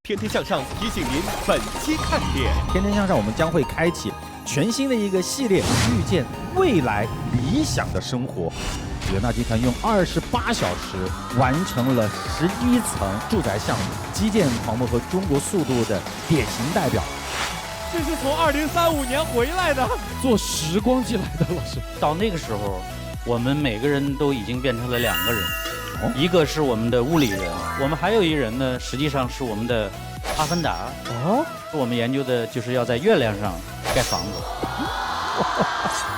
天天向上提醒您本期看点。天天向上，我们将会开启全新的一个系列，遇见未来理想的生活。远大集团用28小时完成了11层住宅项目，基建狂魔和中国速度的典型代表。这是从2035年回来的，坐时光机来的。老师，到那个时候，我们每个人都已经变成了2个人。一个是我们的物理人，我们还有一人呢，实际上是我们的阿凡达。我们研究的就是要在月亮上盖房子。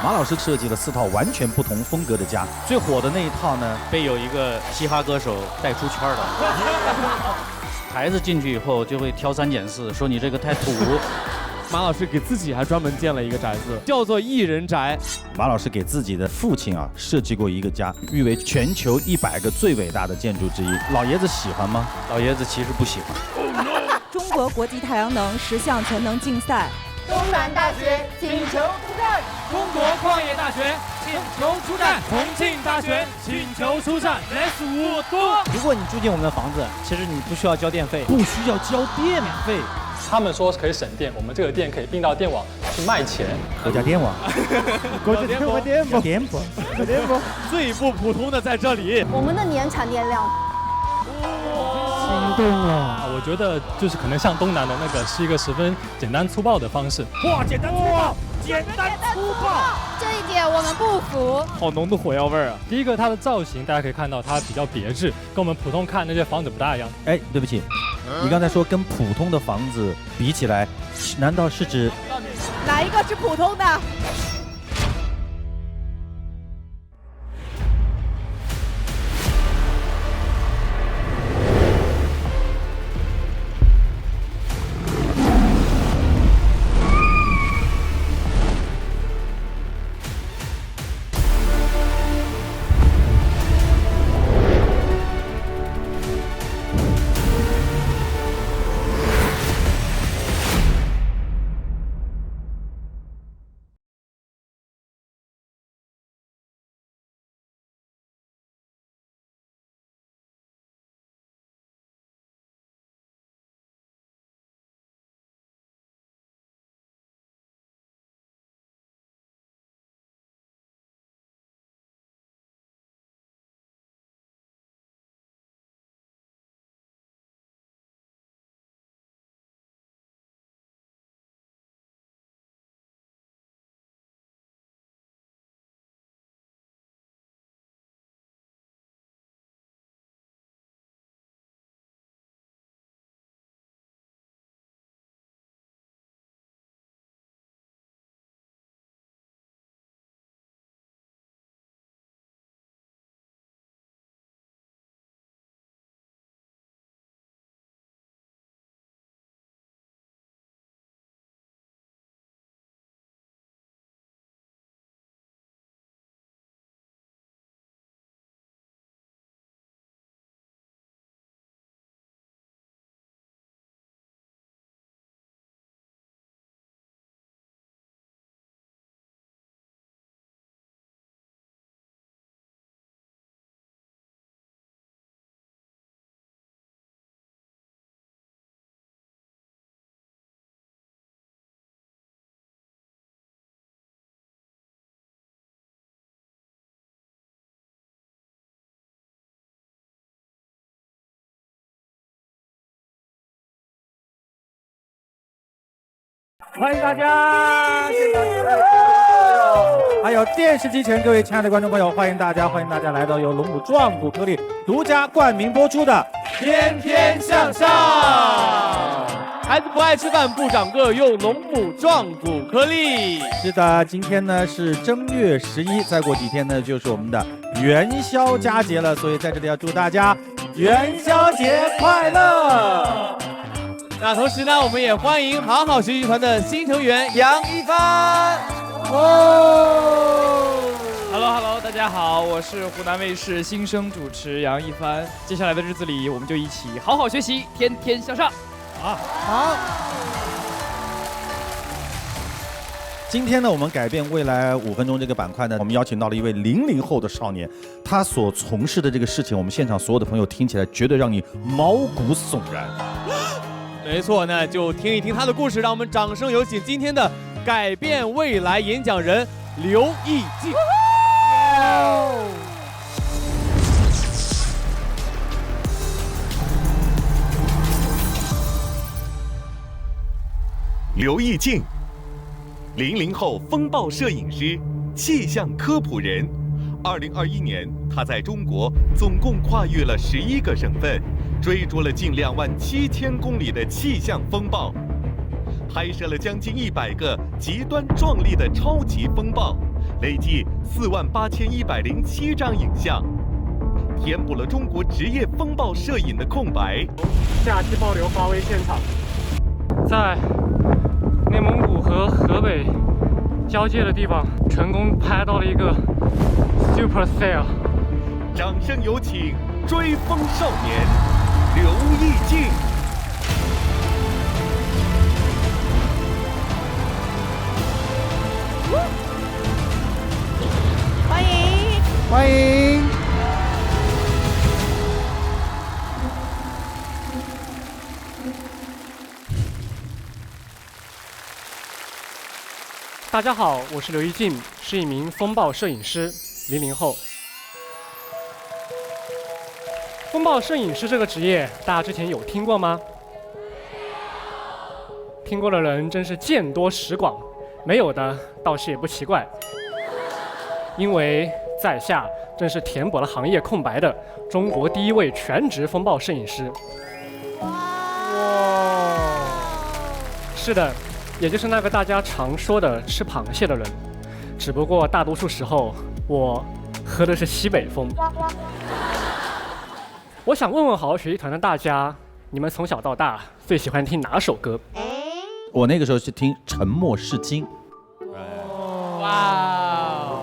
马老师设计了4套完全不同风格的家，最火的那一套呢，被有一个嘻哈歌手带出圈了。孩子进去以后就会挑3拣4，说你这个太土。马老师给自己还专门建了一个宅子，叫做一人宅。马老师给自己的父亲设计过一个家，誉为全球100个最伟大的建筑之一。老爷子喜欢吗？老爷子其实不喜欢。中国国际太阳能10项全能竞赛，东南大学请求出战，中国矿业大学请求出战，重庆大学请求出战。Let's go！如果你住进我们的房子，其实你不需要交电费，不需要交电费。他们说可以省电，我们这个电可以并到电网去卖钱。国家电网，国家电网，最不普通的在这里。我们的年产电量。心动了！我觉得就是可能像东南的那个是一个十分简单粗暴的方式。哇，简单粗暴，简单粗暴，这一点我们不服。好浓的火药味啊！第一个，它的造型大家可以看到，它比较别致，跟我们普通看那些房子不大一样。哎，对不起，你刚才说跟普通的房子比起来，难道是指哪一个是普通的？欢迎大家！还有电视机前各位亲爱的观众朋友，欢迎大家来到由龙母壮骨颗粒独家冠名播出的《天天向上》。孩子不爱吃饭不长个，用龙母壮骨颗粒。是的，今天呢是正月11，再过几天呢就是我们的元宵佳节了，所以在这里要祝大家元宵节快乐。那同时呢，我们也欢迎好好学习团的新成员杨一帆。Hello， 大家好，我是湖南卫视新生主持杨一帆。接下来的日子里，我们就一起好好学习，天天向上。好。今天呢，我们改变未来5分钟这个板块呢，我们邀请到了一位00后的少年，他所从事的这个事情，我们现场所有的朋友听起来绝对让你毛骨悚然。没错，那就听一听他的故事。让我们掌声有请今天的改变未来演讲人刘义静。刘义静，00后风暴摄影师、气象科普人。2021年，他在中国总共跨越了11个省份，追逐了近27000公里的气象风暴，拍摄了将近100个极端壮丽的超级风暴，累计48107张影像，填补了中国职业风暴摄影的空白。夏季暴流发威现场，在内蒙古和河北交界的地方，成功拍到了一个 Super Cell。掌声有请追风少年刘义静。欢迎，欢迎。大家好，我是刘义静，是一名风暴摄影师，00后。风暴摄影师这个职业，大家之前有听过吗？听过的人真是见多识广，没有的倒是也不奇怪，因为在下正是填补了行业空白的中国第一位全职风暴摄影师。哇！是的。也就是那个大家常说的吃螃蟹的人，只不过大多数时候我喝的是西北风。我想问问好好学习团的大家，你们从小到大最喜欢听哪首歌？我那个时候是听《沉默是金》。哇！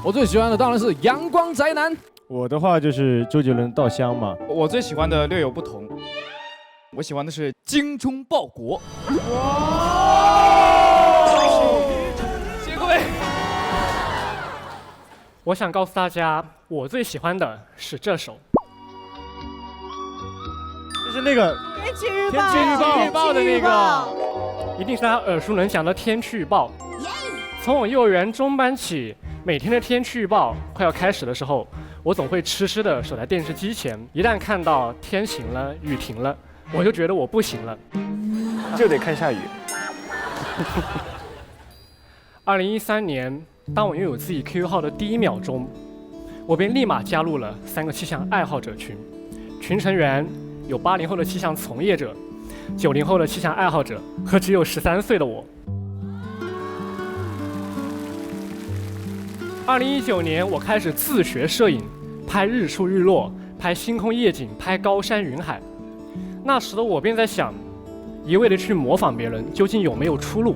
我最喜欢的当然是《阳光宅男》。我的话就是周杰伦《稻香》嘛。我最喜欢的略有不同。我喜欢的是精忠报国。谢谢各位。我想告诉大家，我最喜欢的是这首，就是那个天气预报的那个，一定是大家耳熟能详的天气预报。从我幼儿园中班起，每天的天气预报快要开始的时候，我总会痴痴地守在电视机前，一旦看到天晴了、雨停了，我就觉得我不行了，就得看下雨。2013年，当我拥有自己 QQ 号的第1秒钟，我便立马加入了3个气象爱好者群，群成员有80后的气象从业者、90后的气象爱好者和只有13岁的我。2019年，我开始自学摄影，拍日出日落，拍星空夜景，拍高山云海。那时的我便在想，一味地去模仿别人，究竟有没有出路？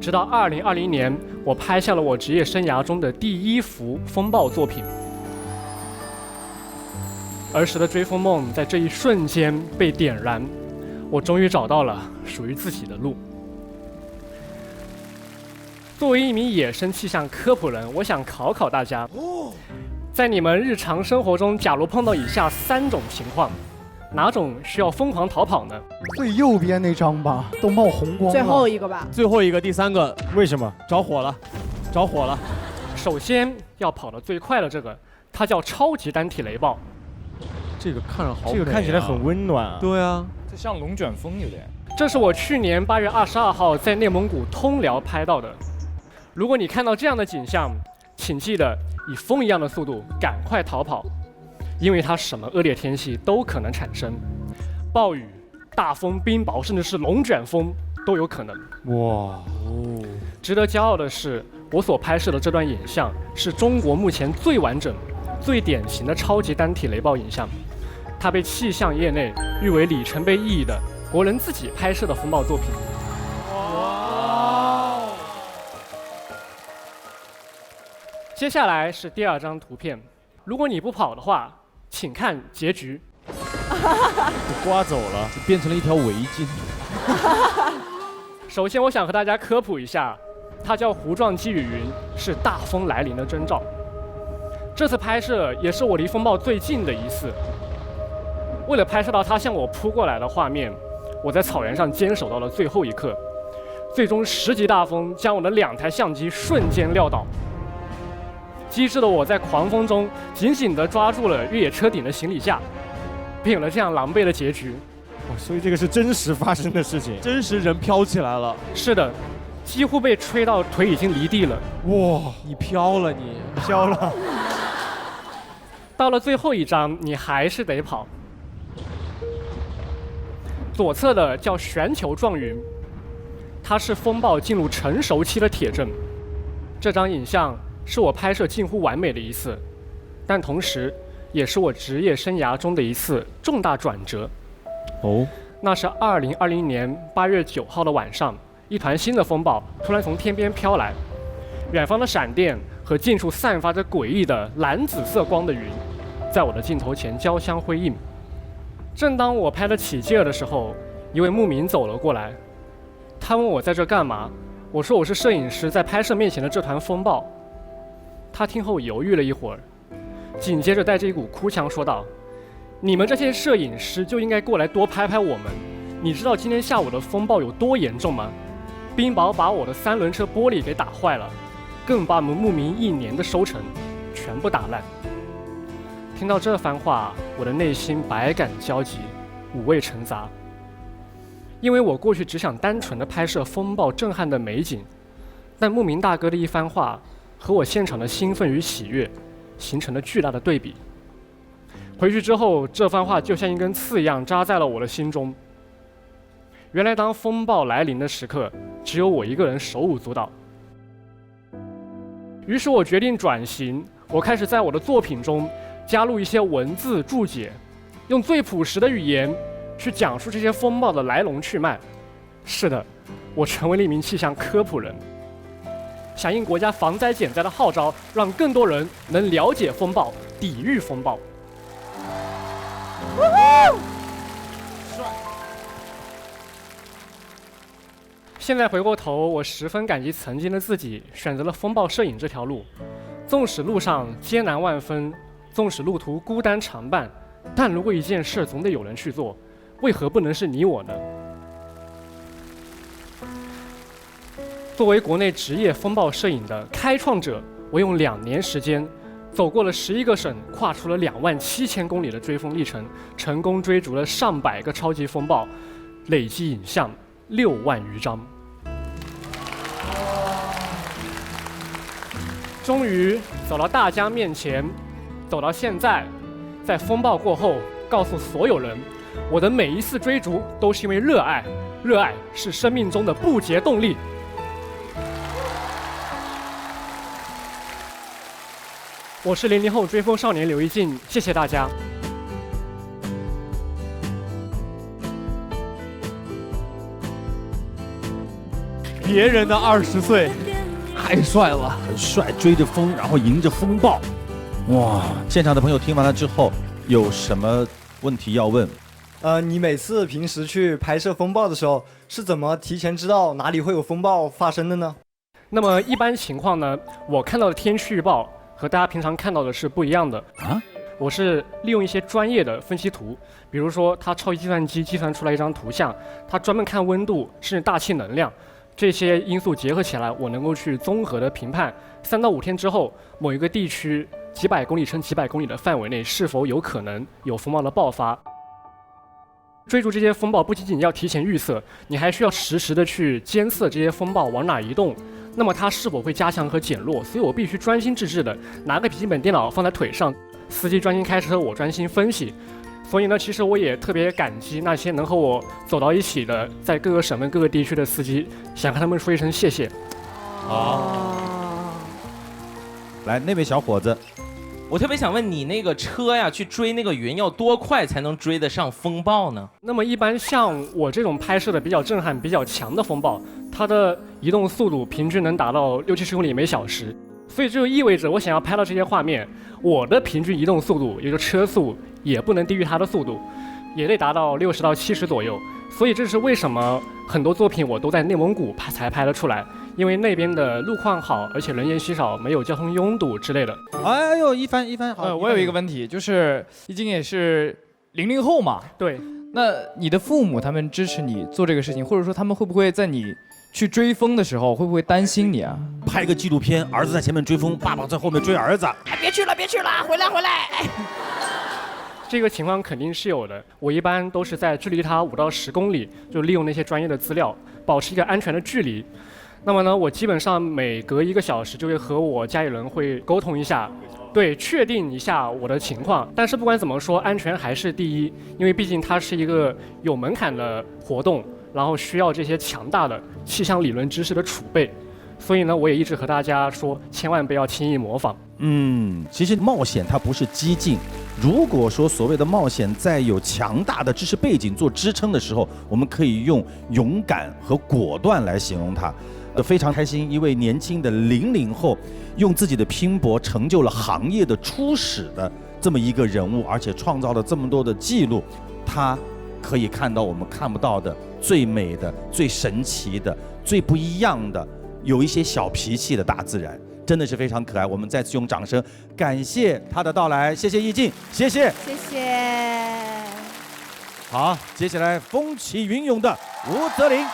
直到2020年，我拍下了我职业生涯中的第1幅风暴作品。儿时的追风梦在这一瞬间被点燃，我终于找到了属于自己的路。作为一名野生气象科普人，我想考考大家，在你们日常生活中，假如碰到以下3种情况，哪种需要疯狂逃跑呢？最右边那张吧，都冒红光了。最后一个吧。最后一个，第3个，为什么？着火了，着火了。首先要跑得最快的这个，它叫超级单体雷暴。这个看着好美啊，这个看起来很温暖啊。对啊，这像龙卷风有点。这是我去年8月22号在内蒙古通辽拍到的。如果你看到这样的景象，请记得以风一样的速度赶快逃跑，因为它什么恶劣天气都可能产生，暴雨、大风、冰雹，甚至是龙卷风都有可能。哇哦！值得骄傲的是，我所拍摄的这段影像是中国目前最完整、最典型的超级单体雷暴影像，它被气象业内誉为里程碑意义的国人自己拍摄的风暴作品。接下来是第2张图片，如果你不跑的话，请看结局。刮走了，就变成了一条围巾。首先，我想和大家科普一下，它叫弧状积雨云，是大风来临的征兆。这次拍摄也是我离风暴最近的一次。为了拍摄到他向我扑过来的画面，我在草原上坚守到了最后一刻。最终10级大风将我的2台相机瞬间撂倒。机智的我在狂风中紧紧地抓住了越野车顶的行李架，并有了这样狼狈的结局。所以这个是真实发生的事情，真实人飘起来了。是的，几乎被吹到腿已经离地了。哇，你飘了，你飘了。到了最后一张，你还是得跑。左侧的叫旋球状云，它是风暴进入成熟期的铁证。这张影像是我拍摄近乎完美的一次，但同时也是我职业生涯中的一次重大转折。那是2020年8月9号的晚上，一团新的风暴突然从天边飘来，远方的闪电和近处散发着诡异的蓝紫色光的云，在我的镜头前交相辉映。正当我拍得起劲儿的时候，一位牧民走了过来，他问我在这干嘛，我说我是摄影师，在拍摄面前的这团风暴。他听后犹豫了一会儿，紧接着带着一股哭腔说道：“你们这些摄影师就应该过来多拍拍我们。你知道今天下午的风暴有多严重吗？冰雹把我的3轮车玻璃给打坏了，更把我们牧民1年的收成全部打烂。”听到这番话，我的内心百感交集，五味陈杂。因为我过去只想单纯的拍摄风暴震撼的美景，但牧民大哥的一番话和我现场的兴奋与喜悦形成了巨大的对比。回去之后，这番话就像一根刺一样扎在了我的心中。原来当风暴来临的时刻，只有我一个人手舞足蹈。于是我决定转型，我开始在我的作品中加入一些文字注解，用最朴实的语言去讲述这些风暴的来龙去脉。是的，我成为了一名气象科普人，响应国家防灾减灾的号召，让更多人能了解风暴，抵御风暴。现在回过头，我十分感激曾经的自己选择了风暴摄影这条路。纵使路上艰难万分，纵使路途孤单常伴，但如果一件事总得有人去做，为何不能是你我呢？作为国内职业风暴摄影的开创者，我用2年时间走过了11个省，跨出了27000公里的追风历程，成功追逐了上百个超级风暴，累计影像6万余张。终于走到大家面前，走到现在，在风暴过后，告诉所有人，我的每一次追逐都是因为热爱，热爱是生命中的不竭动力。我是00后追风少年刘一静，谢谢大家。别人的20岁太帅了，很帅，追着风，然后迎着风暴。哇！现场的朋友听完了之后，有什么问题要问？你每次平时去拍摄风暴的时候，是怎么提前知道哪里会有风暴发生的呢？那么一般情况呢，我看到的天气预报和大家平常看到的是不一样的啊。我是利用一些专业的分析图，比如说它超级计算机计算出来一张图像，它专门看温度甚至大气能量，这些因素结合起来，我能够去综合的评判3到5天之后某一个地区几百公里乘几百公里的范围内是否有可能有风暴的爆发。追逐这些风暴不仅仅要提前预测，你还需要实时的去监测这些风暴往哪移动，那么它是否会加强和减弱。所以我必须专心致志的拿个笔记本电脑放在腿上，司机专心开车，我专心分析。所以呢，其实我也特别感激那些能和我走到一起的在各个省份各个地区的司机，想和他们说一声谢谢。来，那位小伙子，我特别想问你，那个车呀，去追那个云要多快才能追得上风暴呢？那么一般像我这种拍摄的比较震撼、比较强的风暴，它的移动速度平均能达到60-70公里每小时，所以这就意味着我想要拍到这些画面，我的平均移动速度，也就是车速，也不能低于它的速度，也得达到60到70左右。所以这是为什么很多作品我都在内蒙古才拍得出来，因为那边的路况好，而且人烟稀少，没有交通拥堵之类的。哎呦，一帆好。我有一个问题，就是已经也是00后嘛。对。那你的父母他们支持你做这个事情，或者说他们会不会在你去追风的时候，会不会担心你啊？拍个纪录片，儿子在前面追风，爸爸在后面追儿子。哎，别去了，回来！这个情况肯定是有的。我一般都是在距离他5到10公里，就利用那些专业的资料，保持一个安全的距离。那么呢，我基本上每隔1个小时就会和我家里人会沟通一下。对，确定一下我的情况，但是不管怎么说，安全还是第一，因为毕竟它是一个有门槛的活动，然后需要这些强大的气象理论知识的储备，所以呢，我也一直和大家说，千万不要轻易模仿。其实冒险它不是激进，如果说所谓的冒险在有强大的知识背景做支撑的时候，我们可以用勇敢和果断来形容它。非常开心，一位年轻的00后，用自己的拼搏成就了行业的初始的这么一个人物，而且创造了这么多的记录。他可以看到我们看不到的最美的、最神奇的、最不一样的，有一些小脾气的大自然，真的是非常可爱。我们再次用掌声感谢他的到来，谢谢易静，谢谢，谢谢。好，接下来风起云涌的吴泽林。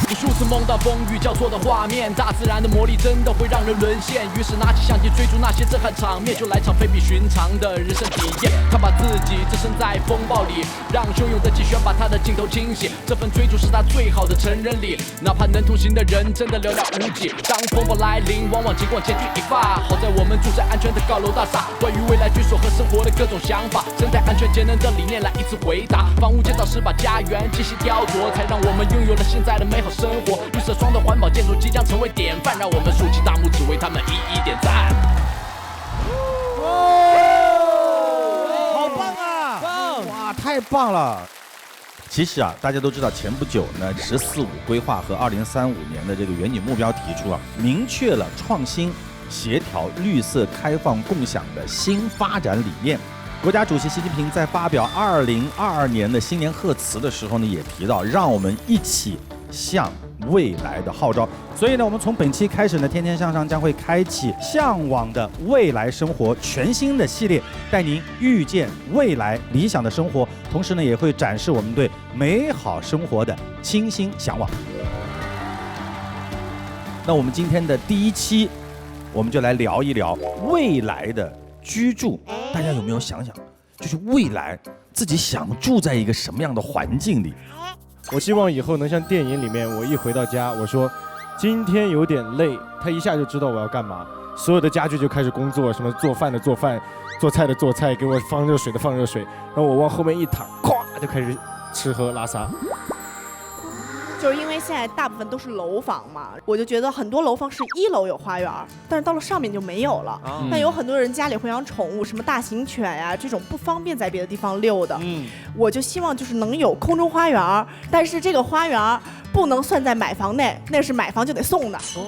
无数次梦到风雨交错的画面，大自然的魔力真的会让人沦陷。于是拿起相机追逐那些震撼场面，就来场非比寻常的人生体验。他把自己置身在风暴里，让汹涌的气旋把他的镜头倾斜。这份追逐是他最好的成人礼，哪怕能同行的人真的寥寥无几。当风暴来临，往往情况千钧一发。好在我们住在安全的高楼大厦，关于未来居所和生活的各种想法，生态安全节能的理念来一次回答。房屋建造是把家园精细雕琢，才让我们拥有了现在的美好生活。绿色双的环保建筑即将成为典范，让我们竖起大拇指为他们一一点赞。好棒啊！哇，太棒了！其实啊，大家都知道，前不久呢，“14+5”规划和2035年的这个远景目标提出啊，明确了创新、协调、绿色、开放、共享的新发展理念。国家主席习近平在发表2022年的新年贺词的时候呢，也提到，让我们一起向未来的号召。所以呢，我们从本期开始呢，天天向上将会开启向往的未来生活全新的系列，带您遇见未来理想的生活，同时呢，也会展示我们对美好生活的倾心向往。那我们今天的第1期，我们就来聊一聊未来的居住。大家有没有想想，就是未来自己想住在一个什么样的环境里？我希望以后能像电影里面，我一回到家，我说今天有点累，他一下就知道我要干嘛，所有的家具就开始工作，什么做饭的做饭，做菜的做菜，给我放热水的放热水，然后我往后面一躺，咵就开始吃喝拉撒。就是因为现在大部分都是楼房嘛，我就觉得很多楼房是1楼有花园，但是到了上面就没有了。但有很多人家里会养宠物，什么大型犬呀，这种不方便在别的地方遛的。我就希望就是能有空中花园，但是这个花园不能算在买房内，那是买房就得送的。主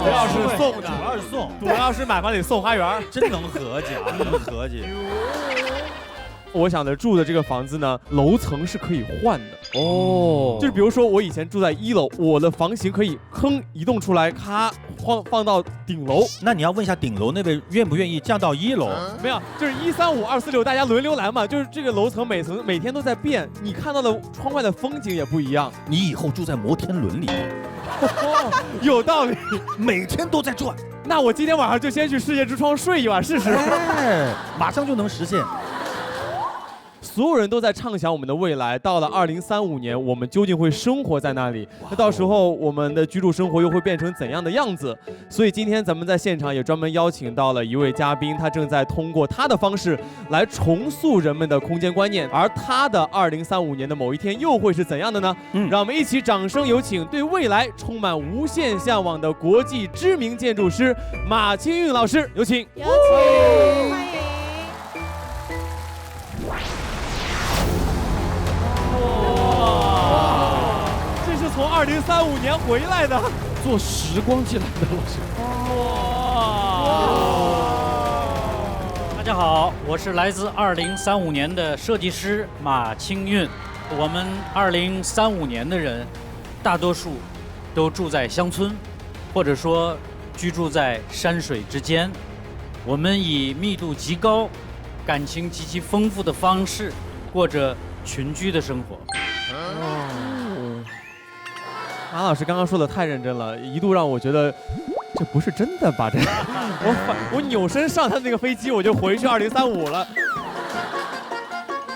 要是送的，主要是送，主要是买房得送花园，真能合计啊，真能合计。我想的住的这个房子呢，楼层是可以换的哦，就是比如说我以前住在1楼，我的房型可以移动出来，咔放到顶楼。那你要问一下顶楼那位愿不愿意降到1楼？没有，就是135、246，大家轮流来嘛。就是这个楼层每天都在变，你看到的窗外的风景也不一样。你以后住在摩天轮里面，有道理，每天都在转。那我今天晚上就先去世界之窗睡一晚试试，马上就能实现。所有人都在畅想我们的未来，到了2035年，我们究竟会生活在那里？那到时候我们的居住生活又会变成怎样的样子？所以今天咱们在现场也专门邀请到了一位嘉宾，他正在通过他的方式来重塑人们的空间观念，而他的2035年的某一天又会是怎样的呢？让我们一起掌声有请对未来充满无限向往的国际知名建筑师马清运老师，有请。有请，欢迎。从2035年回来的，坐时光机来的老师。大家好，我是来自2035年的设计师马清运。我们2035年的人，大多数都住在乡村，或者说居住在山水之间。我们以密度极高、感情极其丰富的方式，过着群居的生活。马老师刚刚说的太认真了，一度让我觉得这不是真的吧？这我扭身上他那个飞机，我就回去2035了。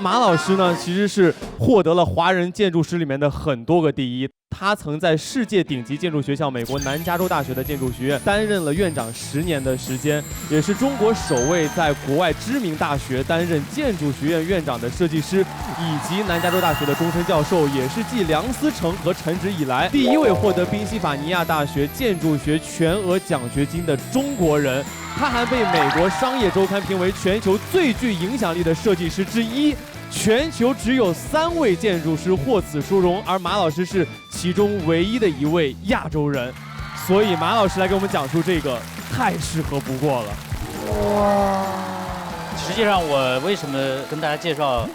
马老师呢，其实是获得了华人建筑师里面的很多个第一。他曾在世界顶级建筑学校美国南加州大学的建筑学院担任了院长10年的时间，也是中国首位在国外知名大学担任建筑学院院长的设计师，以及南加州大学的终身教授，也是继梁思成和陈植以来第一位获得宾夕法尼亚大学建筑学全额奖学金的中国人。他还被美国商业周刊评为全球最具影响力的设计师之一。全球只有3位建筑师获此殊荣，而马老师是其中唯一的一位亚洲人，所以马老师来给我们讲述这个太适合不过了。哇！实际上，我为什么跟大家介绍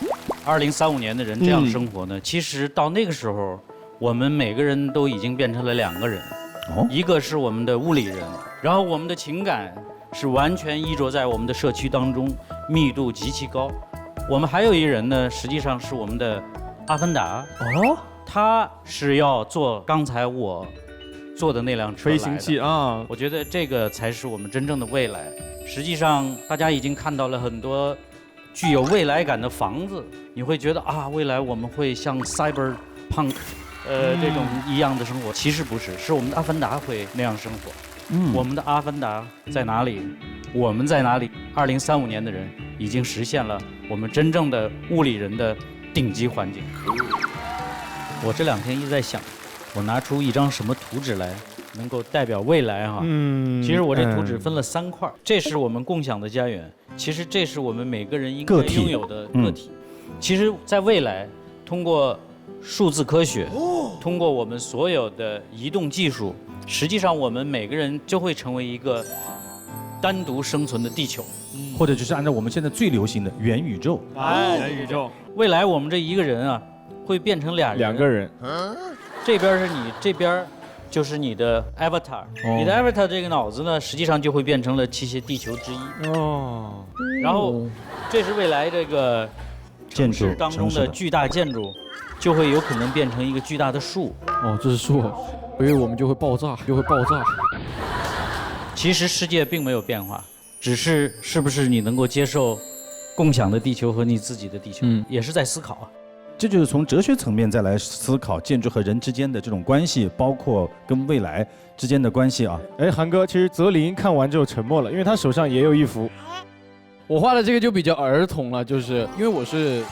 2035年的人这样生活呢？其实到那个时候，我们每个人都已经变成了2个人，一个是我们的物理人，然后我们的情感是完全依着在我们的社区当中，密度极其高。我们还有一人呢，实际上是我们的阿凡达。他是要坐刚才我坐的那辆车飞行器啊。我觉得这个才是我们真正的未来。实际上，大家已经看到了很多具有未来感的房子，你会觉得啊，未来我们会像 cyberpunk 这种一样的生活。其实不是，是我们的阿凡达会那样生活。我们的阿凡达在哪里？我们在哪里？2035年的人已经实现了我们真正的物理人的顶级环境。我这2天一直在想，我拿出一张什么图纸来能够代表未来哈？其实我这图纸分了3块，这是我们共享的家园，其实这是我们每个人应该拥有的个体。其实，在未来，通过数字科学，通过我们所有的移动技术，实际上我们每个人就会成为一个单独生存的地球，或者就是按照我们现在最流行的元宇宙。元宇宙。未来我们这一个人啊，会变成2个人。这边是你，这边就是你的 avatar。你的 avatar 这个脑子呢，实际上就会变成了这些地球之一。然后，这是未来这个城市当中的巨大建筑，就会有可能变成一个巨大的树。这是树，所以我们就会爆炸，其实世界并没有变化，只是是不是你能够接受共享的地球和你自己的地球，也是在思考啊。这就是从哲学层面再来思考建筑和人之间的这种关系，包括跟未来之间的关系啊。韩哥，其实泽林看完之后沉默了，因为他手上也有一幅。我画的这个就比较儿童了，就是因为我是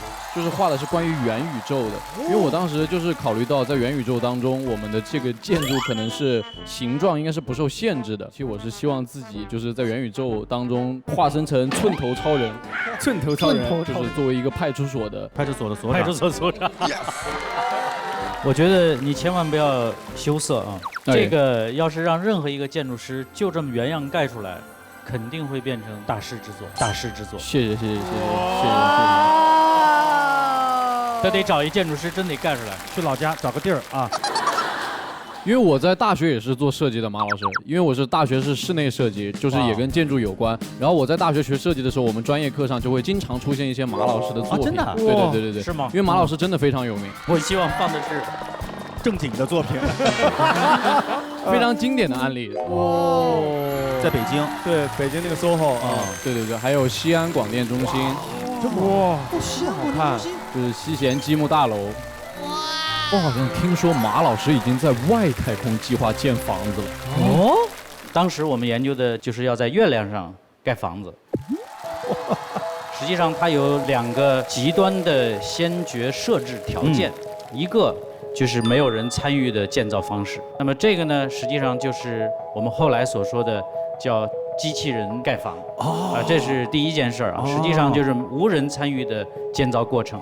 画的是关于元宇宙的，因为我当时就是考虑到在元宇宙当中，我们的这个建筑可能是形状应该是不受限制的。其实我是希望自己就是在元宇宙当中化身成寸头超人，就是作为一个派出所的所长。我觉得你千万不要羞涩啊！这个要是让任何一个建筑师就这么原样盖出来，肯定会变成大师之作。谢谢。这得找一建筑师，真得盖出来，去老家找个地儿啊。因为我在大学也是做设计的，马老师，因为我是大学是室内设计，就是也跟建筑有关。然后我在大学学设计的时候，我们专业课上就会经常出现一些马老师的作品。真的？对，是吗？因为马老师真的非常有名。我希望放的是正经的作品，非常经典的案例。在北京，对，北京那个 SOHO 啊，对，还有西安广电中心。西安好看，就是西咸积木大楼。我好像听说马老师已经在外太空计划建房子了。当时我们研究的就是要在月亮上盖房子。实际上它有2个极端的先决设置条件，一个就是没有人参与的建造方式。那么这个呢，实际上就是我们后来所说的叫机器人盖房。这是第一件事儿啊，实际上就是无人参与的建造过程。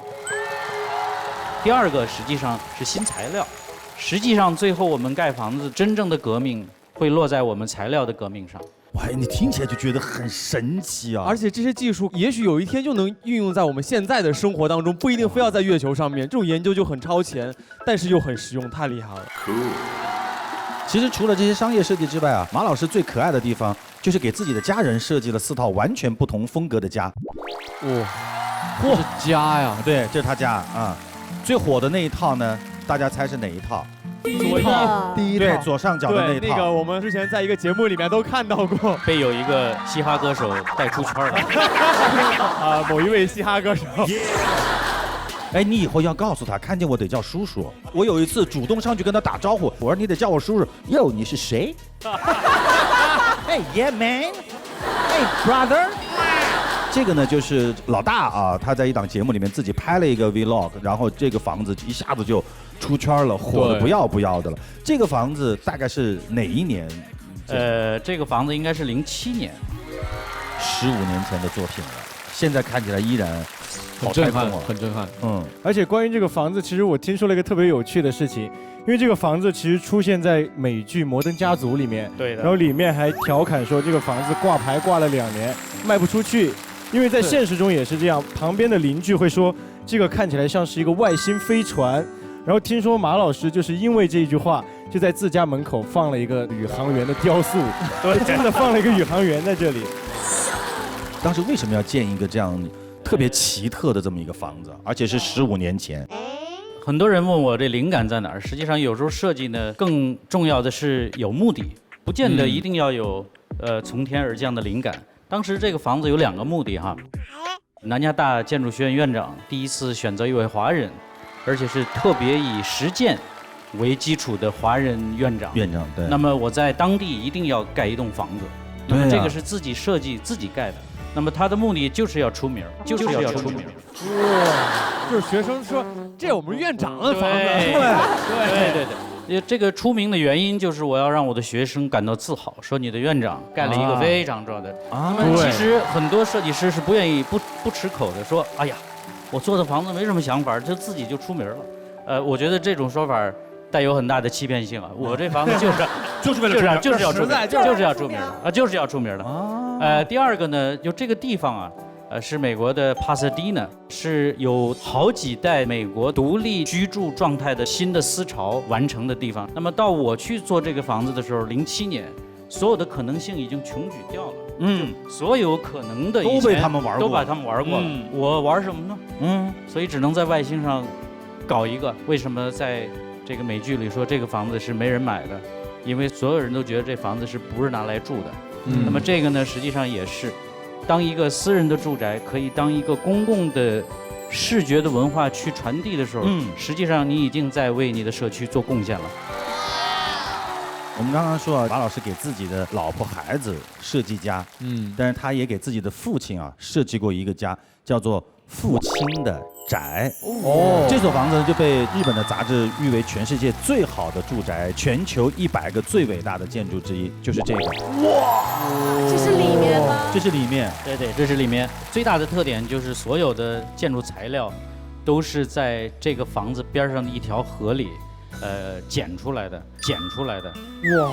第2个实际上是新材料，实际上最后我们盖房子真正的革命会落在我们材料的革命上。哇，你听起来就觉得很神奇啊！而且这些技术也许有一天就能运用在我们现在的生活当中，不一定非要在月球上面。这种研究就很超前，但是又很实用，太厉害了。其实除了这些商业设计之外啊，马老师最可爱的地方就是给自己的家人设计了4套完全不同风格的家。嚯，是家呀！对，这是他家啊。最火的那一套呢，大家猜是哪一套？第一套，对，左上角的那一套。那个我们之前在一个节目里面都看到过，被有一个嘻哈歌手带出圈了。啊，某一位嘻哈歌手。哎，你以后要告诉他，看见我得叫叔叔。我有一次主动上去跟他打招呼，我说你得叫我叔叔。哟，你是谁？Hey yeah man，Hey brother。这个呢就是老大啊，他在一档节目里面自己拍了一个 vlog， 然后这个房子一下子就出圈了，火的不要不要的了。这个房子大概是哪一年？这个房子应该是07年，15年前的作品了，现在看起来依然很震撼，很震撼。而且关于这个房子，其实我听说了一个特别有趣的事情，因为这个房子其实出现在美剧《摩登家族》里面，对的。然后里面还调侃说这个房子挂牌挂了2年，卖不出去。因为在现实中也是这样，旁边的邻居会说这个看起来像是一个外星飞船，然后听说马老师就是因为这一句话，就在自家门口放了一个宇航员的雕塑，对，真的放了一个宇航员在这里。当时为什么要建一个这样特别奇特的这么一个房子，而且是15年前？很多人问我这灵感在哪儿，实际上有时候设计呢，更重要的是有目的，不见得一定要有从天而降的灵感。当时这个房子有2个目的哈，南加大建筑学院院长第一次选择一位华人，而且是特别以实践为基础的华人院长。对。那么我在当地一定要盖一栋房子，那么这个是自己设计自己盖的。那么他的目的就是要出名，就是要出名。哇，就是学生说这我们院长的房子。对。这个出名的原因就是我要让我的学生感到自豪，说你的院长盖了一个非常重要的。那么其实很多设计师是不愿意不吃口的，说哎呀，我做的房子没什么想法，就自己就出名了。我觉得这种说法带有很大的欺骗性啊！我这房子就是为了就是要出名，就是要出名的啊，就是要出名的。第二个呢，就这个地方啊。是美国的帕萨迪纳，是有好几代美国独立居住状态的新的思潮完成的地方。那么到我去做这个房子的时候，07年，所有的可能性已经穷举掉了。所有可能的都被他们玩过，都把他们玩过了。我玩什么呢？所以只能在外星上搞一个。为什么在这个美剧里说这个房子是没人买的？因为所有人都觉得这房子是不是拿来住的。那么这个呢，实际上也是。当一个私人的住宅可以当一个公共的视觉的文化去传递的时候，实际上你已经在为你的社区做贡献了。我们刚刚说啊，马老师给自己的老婆孩子设计家，但是他也给自己的父亲啊设计过一个家，叫做父亲的宅。这所房子就被日本的杂志誉为全世界最好的住宅，全球100个最伟大的建筑之一，就是这个。哇，这是里面吗？这是里面。对，这是里面。最大的特点就是所有的建筑材料都是在这个房子边上的一条河里，捡出来的。哇，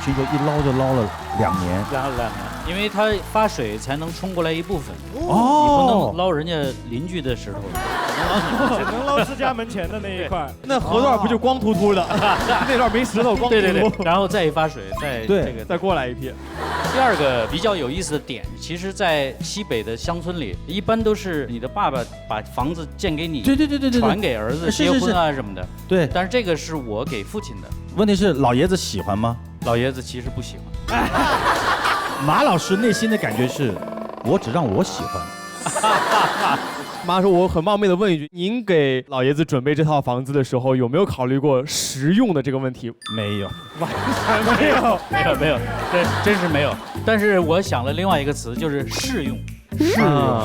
听说一捞就捞了2年。因为它发水才能冲过来一部分。你不能捞人家邻居的石头。只能捞自家门前的那一块。那河段不就光秃秃的？那段没石头，光秃秃。对，然后再一发水，再过来一批。第二个比较有意思的点，其实，在西北的乡村里，一般都是你的爸爸把房子建给你，对，传给儿子结婚啊什么的。对，但是这个是我给父亲的。问题是老爷子喜欢吗？老爷子其实不喜欢。马老师内心的感觉是，我只让我喜欢。妈说，我很冒昧的问一句，您给老爷子准备这套房子的时候，有没有考虑过实用的这个问题？没有，完全没有，没有，真是没有。但是我想了另外一个词，就是适用。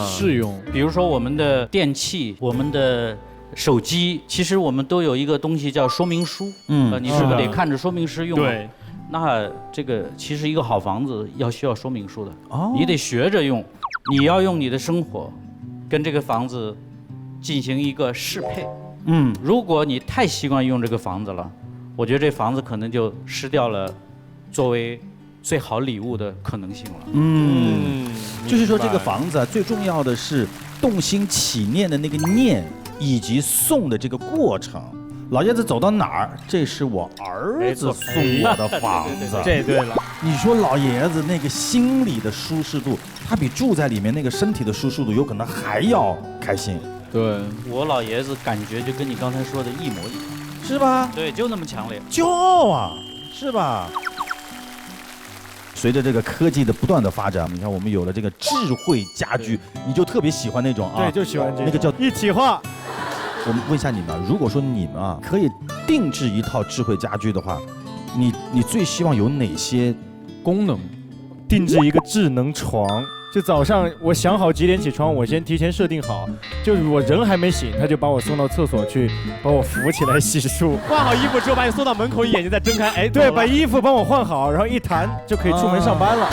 适用。比如说我们的电器，我们的手机，其实我们都有一个东西叫说明书。你是不是得看着说明书用？对。那这个其实一个好房子需要说明书的，你得学着用，你要用你的生活跟这个房子进行一个适配。如果你太习惯用这个房子了，我觉得这房子可能就失掉了作为最好礼物的可能性了。就是说这个房子最重要的是动心起念的那个念，以及送的这个过程。老爷子走到哪儿，这是我儿子送我的房子。这对了，你说老爷子那个心理的舒适度，他比住在里面那个身体的舒适度有可能还要开心。对，我老爷子感觉就跟你刚才说的一模一样，是吧？对，就那么强烈，骄傲啊，是吧？随着这个科技的不断的发展，你看我们有了这个智慧家居，你就特别喜欢那种啊，对，就喜欢这那个叫一体化。我们问一下你们啊，如果说你们啊可以定制一套智慧家居的话，你最希望有哪些功能？定制一个智能床，就早上我想好几点起床，我先提前设定好，就是我人还没醒，他就把我送到厕所去，把我扶起来洗漱，换好衣服之后把你送到门口，眼睛再睁开，哎，对，把衣服帮我换好，然后一弹就可以出门上班了。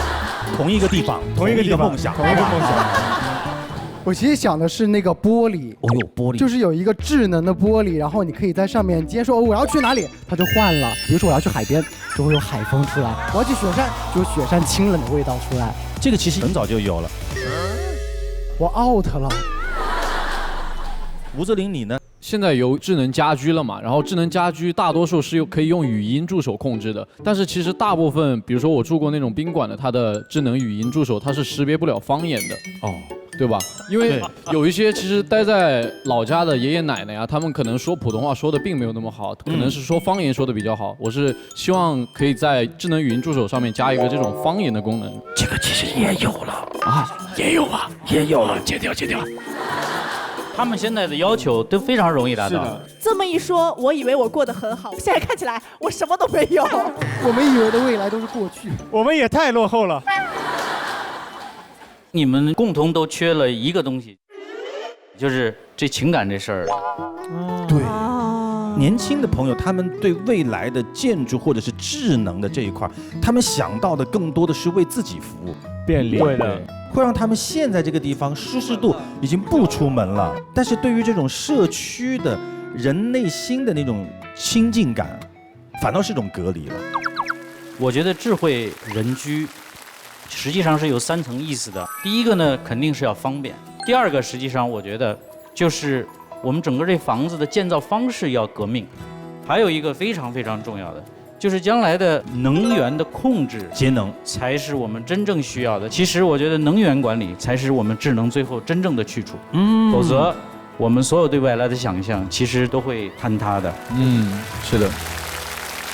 同一个地方，同一个梦想，同一个梦想。我其实想的是那个玻璃，哦哟，玻璃就是有一个智能的玻璃，然后你可以在上面直接说我要去哪里，它就换了。比如说我要去海边，就会有海风出来；我要去雪山，就有雪山清冷的味道出来。这个其实很早就有了。我 out 了。吴泽林，你呢？现在有智能家居了嘛，然后智能家居大多数是可以用语音助手控制的，但是其实大部分，比如说我住过那种宾馆的，它的智能语音助手它是识别不了方言的。哦。对吧？因为有一些其实待在老家的爷爷奶奶啊，他们可能说普通话说的并没有那么好，可能是说方言说的比较好。我是希望可以在智能语音助手上面加一个这种方言的功能。这个其实也有了啊，也有啊，也有了，戒掉。他们现在的要求都非常容易达到。这么一说，我以为我过得很好，现在看起来我什么都没有。我们以为的未来都是过去，我们也太落后了。你们共同都缺了一个东西，就是这情感这事儿。对，年轻的朋友他们对未来的建筑或者是智能的这一块，他们想到的更多的是为自己服务，便利。对的，会让他们现在这个地方舒适度已经不出门了，但是对于这种社区的人内心的那种亲近感，反倒是一种隔离了。我觉得智慧人居实际上是有3层意思的。第一个呢，肯定是要方便；第二个，实际上我觉得就是我们整个这房子的建造方式要革命；还有一个非常非常重要的，就是将来的能源的控制、节能才是我们真正需要的。其实我觉得能源管理才是我们智能最后真正的去处。否则我们所有对未来的想象其实都会坍塌的。是的。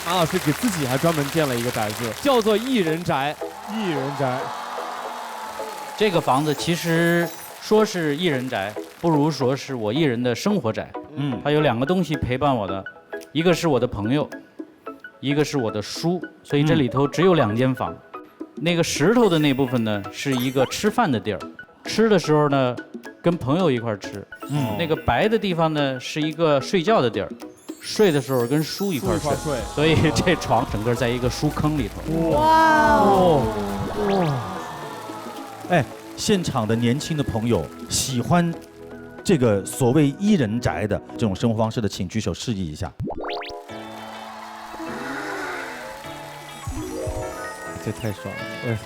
马老师给自己还专门建了一个宅子，叫做一人宅。一人宅，这个房子其实说是一人宅，不如说是我一人的生活宅。它有2个东西陪伴我的，一个是我的朋友，一个是我的书，所以这里头只有2间房。那个石头的那部分呢，是一个吃饭的地儿，吃的时候呢跟朋友一块吃。那个白的地方呢是一个睡觉的地儿。睡的时候跟书一块睡，所以这床整个在一个书坑里头。哇！哎，现场的年轻的朋友喜欢这个所谓一人宅的这种生活方式的，请举手示意一下。这太爽了，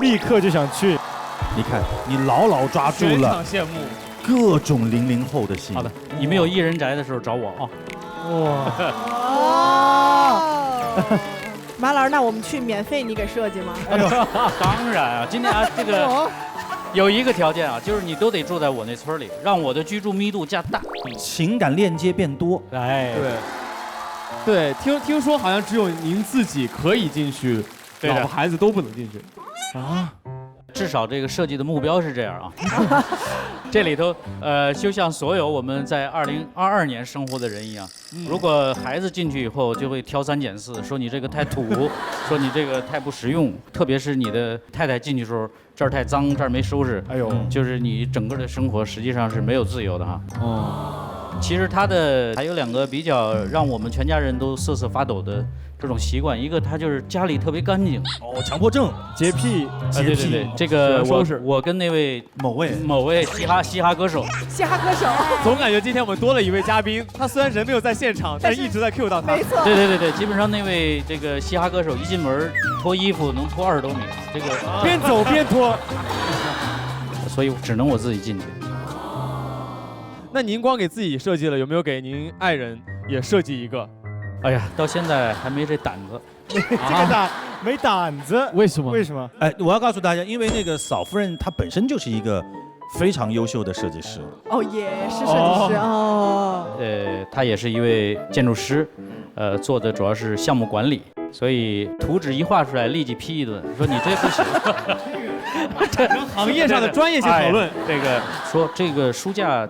立刻就想去。你看，你牢牢抓住了羡慕各种00后的心。好的，你们有一人宅的时候找我啊。马老师，那我们去免费你给设计吗？当然啊，今天啊这个有一个条件啊，就是你都得住在我那村里，让我的居住密度加大，情感链接变多。哎，对，听说好像只有您自己可以进去，老婆孩子都不能进去啊。至少这个设计的目标是这样啊。这里头就像所有我们在2022年生活的人一样，如果孩子进去以后就会挑3拣4，说你这个太土，说你这个太不实用，特别是你的太太进去的时候，这儿太脏，这儿没收拾，哎呦，就是你整个的生活实际上是没有自由的哈。其实它的还有2个比较让我们全家人都瑟瑟发抖的这种习惯，一个他就是家里特别干净，强迫症、洁癖，对，这个我跟那位某位嘻哈歌手，总感觉今天我们多了一位嘉宾，他虽然人没有在现场，但是一直在 cue 到他。没错，对，基本上那位这个嘻哈歌手一进门脱衣服能脱20多米，这个边走边脱，所以只能我自己进去。那您光给自己设计了，有没有给您爱人也设计一个？哎呀，到现在还没这胆子。这个没胆子，为什么？为什么？哎，我要告诉大家，因为那个嫂夫人她本身就是一个非常优秀的设计师。哦，也是设计师哦。他也是一位建筑师，做的主要是项目管理，所以图纸一画出来，立即批一顿，说你这不行。这行业上的专业性讨论。这个说这个书架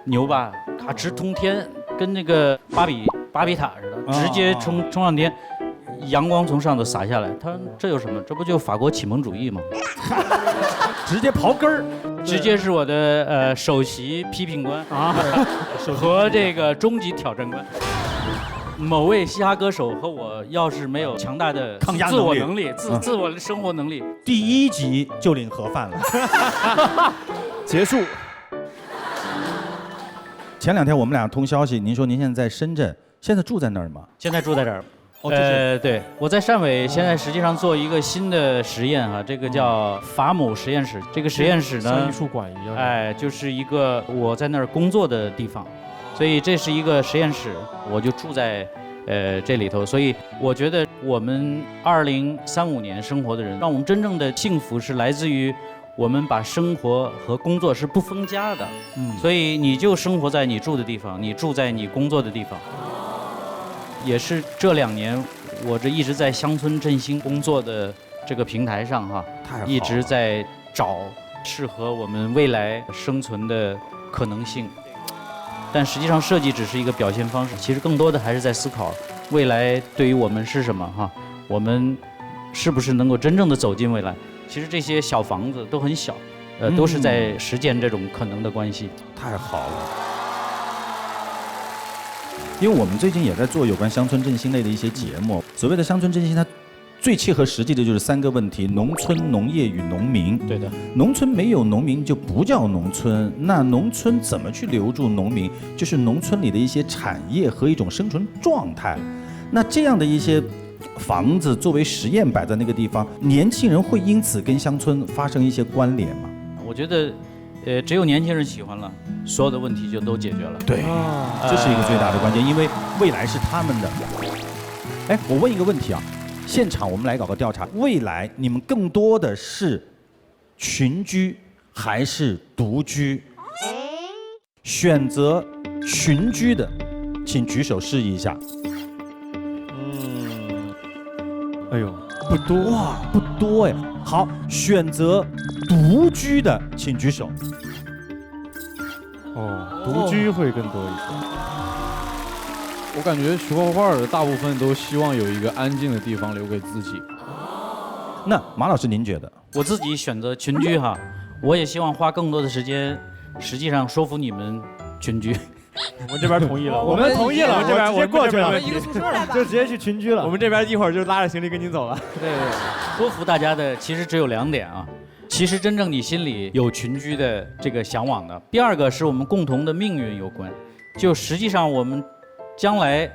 牛吧，它直通天，跟那个巴比塔似的，直接冲上天。阳光从上头洒下来，他说这有什么？这不就法国启蒙主义吗？直接刨根儿，直接是我的首席批评官啊，和这个终极挑战官。某位嘻哈歌手和我要是没有强大的自我能力、自我的生活能力，第1集就领盒饭了。结束。前2天我们俩通消息，您说您现在在深圳，现在住在那儿吗？现在住在这儿。对，我在汕尾，现在实际上做一个新的实验啊，这个叫法姆实验室。这个实验室呢，像艺术馆一样，哎，就是一个我在那儿工作的地方，所以这是一个实验室，我就住在这里头。所以我觉得我们2035年生活的人，让我们真正的幸福是来自于我们把生活和工作是不分家的。所以你就生活在你住的地方，你住在你工作的地方。也是这2年，我这一直在乡村振兴工作的这个平台上哈，一直在找适合我们未来生存的可能性。但实际上，设计只是一个表现方式，其实更多的还是在思考未来对于我们是什么哈，我们是不是能够真正的走进未来？其实这些小房子都很小，都是在实践这种可能的关系。太好了。因为我们最近也在做有关乡村振兴类的一些节目。所谓的乡村振兴，它最切合实际的就是3个问题：农村、农业与农民。对的，农村没有农民就不叫农村。那农村怎么去留住农民？就是农村里的一些产业和一种生存状态。那这样的一些房子作为实验摆在那个地方，年轻人会因此跟乡村发生一些关联吗？我觉得。只有年轻人喜欢了，所有的问题就都解决了。对，这是一个最大的关键，因为未来是他们的。哎，我问一个问题啊，现场我们来搞个调查，未来你们更多的是群居还是独居？选择群居的，请举手示意一下。哎呦，不多哇，不多哎。好，选择独居的，请举手。独居会更多一些。我感觉学画画的大部分都希望有一个安静的地方留给自己。那马老师您觉得？我自己选择群居哈，我也希望花更多的时间，实际上说服你们群居。我们这边同意了，我们同意了，这边直接过去了，一个宿舍来吧，就直接去群居了。我们这边一会儿就拉着行李跟您走了。对，说服大家的其实只有2点啊。其实真正你心里有群居的这个向往的。第2个是我们共同的命运有关，就实际上我们将来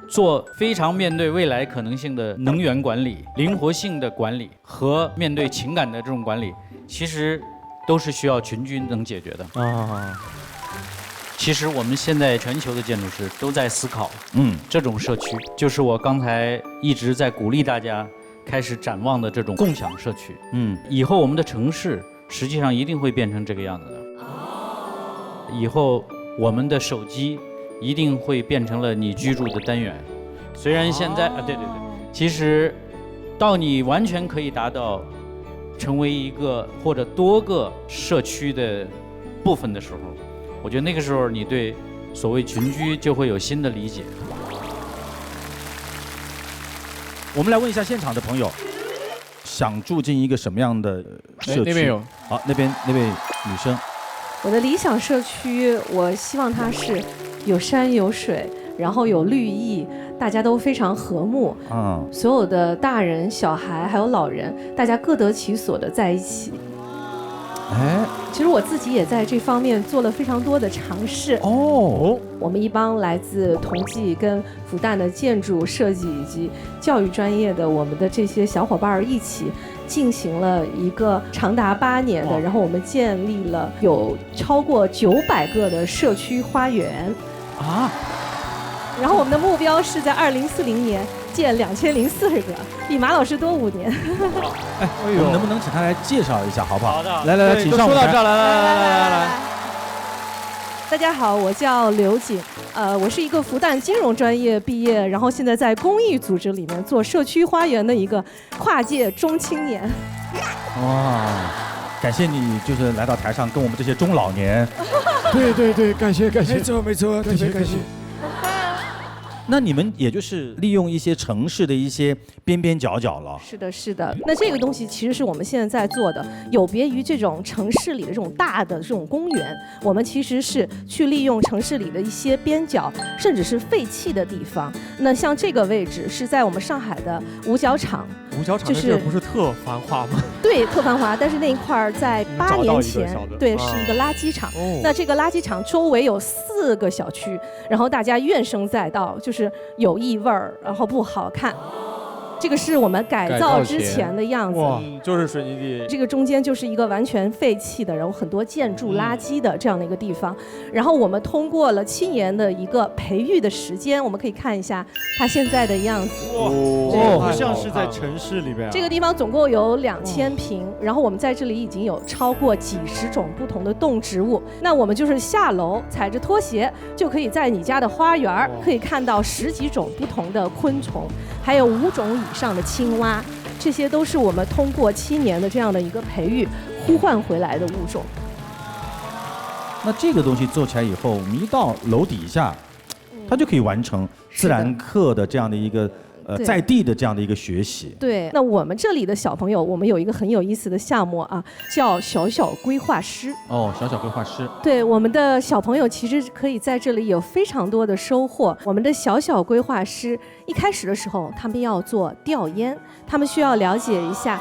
做非常面对未来可能性的能源管理、灵活性的管理和面对情感的这种管理，其实都是需要群居能解决的啊。其实我们现在全球的建筑师都在思考，这种社区，就是我刚才一直在鼓励大家开始展望的这种共享社区。以后我们的城市实际上一定会变成这个样子的。以后我们的手机一定会变成了你居住的单元。虽然现在对，其实到你完全可以达到成为一个或者多个社区的部分的时候，我觉得那个时候你对所谓群居就会有新的理解。我们来问一下现场的朋友，想住进一个什么样的社区？那边有。好，那位女生。我的理想社区，我希望它是有山有水，然后有绿意，大家都非常和睦。所有的大人、小孩还有老人，大家各得其所的在一起。其实我自己也在这方面做了非常多的尝试。我们一帮来自同济跟复旦的建筑设计以及教育专业的我们的这些小伙伴一起进行了一个长达8年的，然后我们建立了有超过900个的社区花园。然后我们的目标是在2040年建2040个，比马老师多5年。哎，我们能不能请他来介绍一下，好不好？好的。来，请上舞台。说到这儿，来。大家好，我叫刘瑾，我是一个复旦金融专业毕业，然后现在在公益组织里面做社区花园的一个跨界中青年。哇，感谢你就是来到台上跟我们这些中老年。对，感谢，没错，特别感谢。那你们也就是利用一些城市的一些边边角角了。是的。那这个东西其实是我们现在在做的，有别于这种城市里的这种大的这种公园，我们其实是去利用城市里的一些边角，甚至是废弃的地方。那像这个位置是在我们上海的五角场。五角场这不是特繁华吗？对，特繁华，但是那一块在8年前，对，是一个垃圾场。那这个垃圾场周围有4个小区，然后大家怨声载道，就是有异味儿，然后不好看。这个是我们改造之前的样子，就是水泥地。这个中间就是一个完全废弃的，然后很多建筑垃圾的这样的一个地方。然后我们通过了7年的一个培育的时间，我们可以看一下它现在的样子。不像是在城市里边。这个地方总共有2000平，然后我们在这里已经有超过几10种不同的动植物。那我们就是下楼踩着拖鞋就可以在你家的花园可以看到10几种不同的昆虫，还有5种以上的青蛙，这些都是我们通过7年的这样的一个培育呼唤回来的物种。那这个东西做起来以后，我们一到楼底下，它就可以完成自然课的这样的一个在地的这样的一个学习。对，那我们这里的小朋友，我们有一个很有意思的项目啊，叫小小规划师。小小规划师。对，我们的小朋友其实可以在这里有非常多的收获。我们的小小规划师一开始的时候，他们要做调研，他们需要了解一下，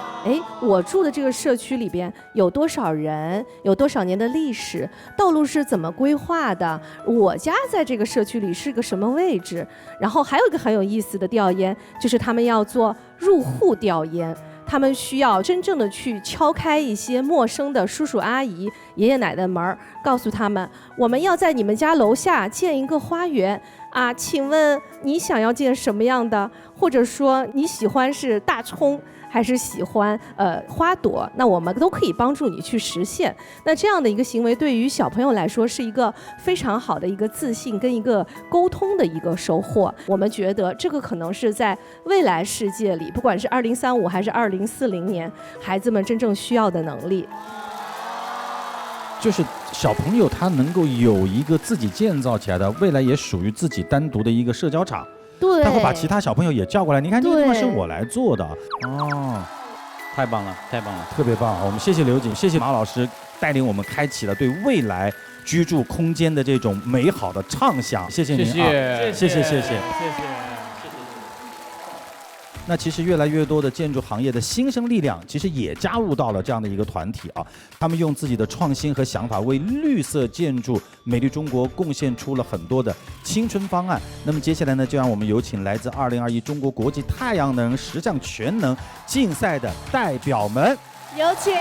我住的这个社区里边有多少人，有多少年的历史，道路是怎么规划的，我家在这个社区里是个什么位置。然后还有一个很有意思的调研，就是他们要做入户调研，他们需要真正的去敲开一些陌生的叔叔阿姨、爷爷奶奶的门，告诉他们，我们要在你们家楼下建一个花园啊，请问你想要建什么样的？或者说你喜欢是大葱还是喜欢花朵？那我们都可以帮助你去实现。那这样的一个行为对于小朋友来说是一个非常好的一个自信跟一个沟通的一个收获。我们觉得这个可能是在未来世界里，不管是2035还是2040年，孩子们真正需要的能力。就是小朋友他能够有一个自己建造起来的，未来也属于自己单独的一个社交场。对，他会把其他小朋友也叫过来，你看这个地方是我来做的。太棒了，特别棒！我们谢谢刘瑾，谢谢马老师带领我们开启了对未来居住空间的这种美好的畅想。谢谢您啊，谢谢。那其实越来越多的建筑行业的新生力量，其实也加入到了这样的一个团体啊。他们用自己的创新和想法，为绿色建筑美丽中国贡献出了很多的青春方案。那么接下来呢，就让我们有请来自2021中国国际太阳能10项全能竞赛的代表们，有请。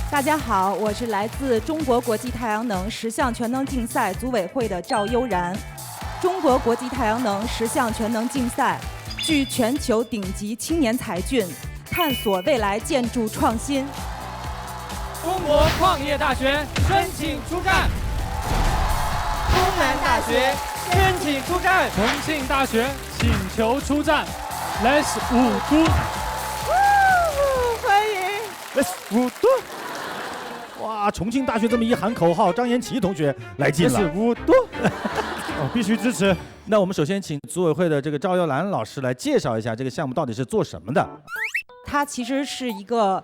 大家好，我是来自中国国际太阳能10项全能竞赛组委会的赵悠然。中国国际太阳能10项全能竞赛聚全球顶级青年才俊，探索未来建筑创新。中国矿业大学申请出战，东南大学申请出战，重庆大学请求出战 ，Let's 五都，欢迎 Let's 五都。哇！重庆大学这么一喊口号，张延琪同学来劲了。五都，必须支持。那我们首先请组委会的这个赵悠然老师来介绍一下这个项目到底是做什么的。它其实是一个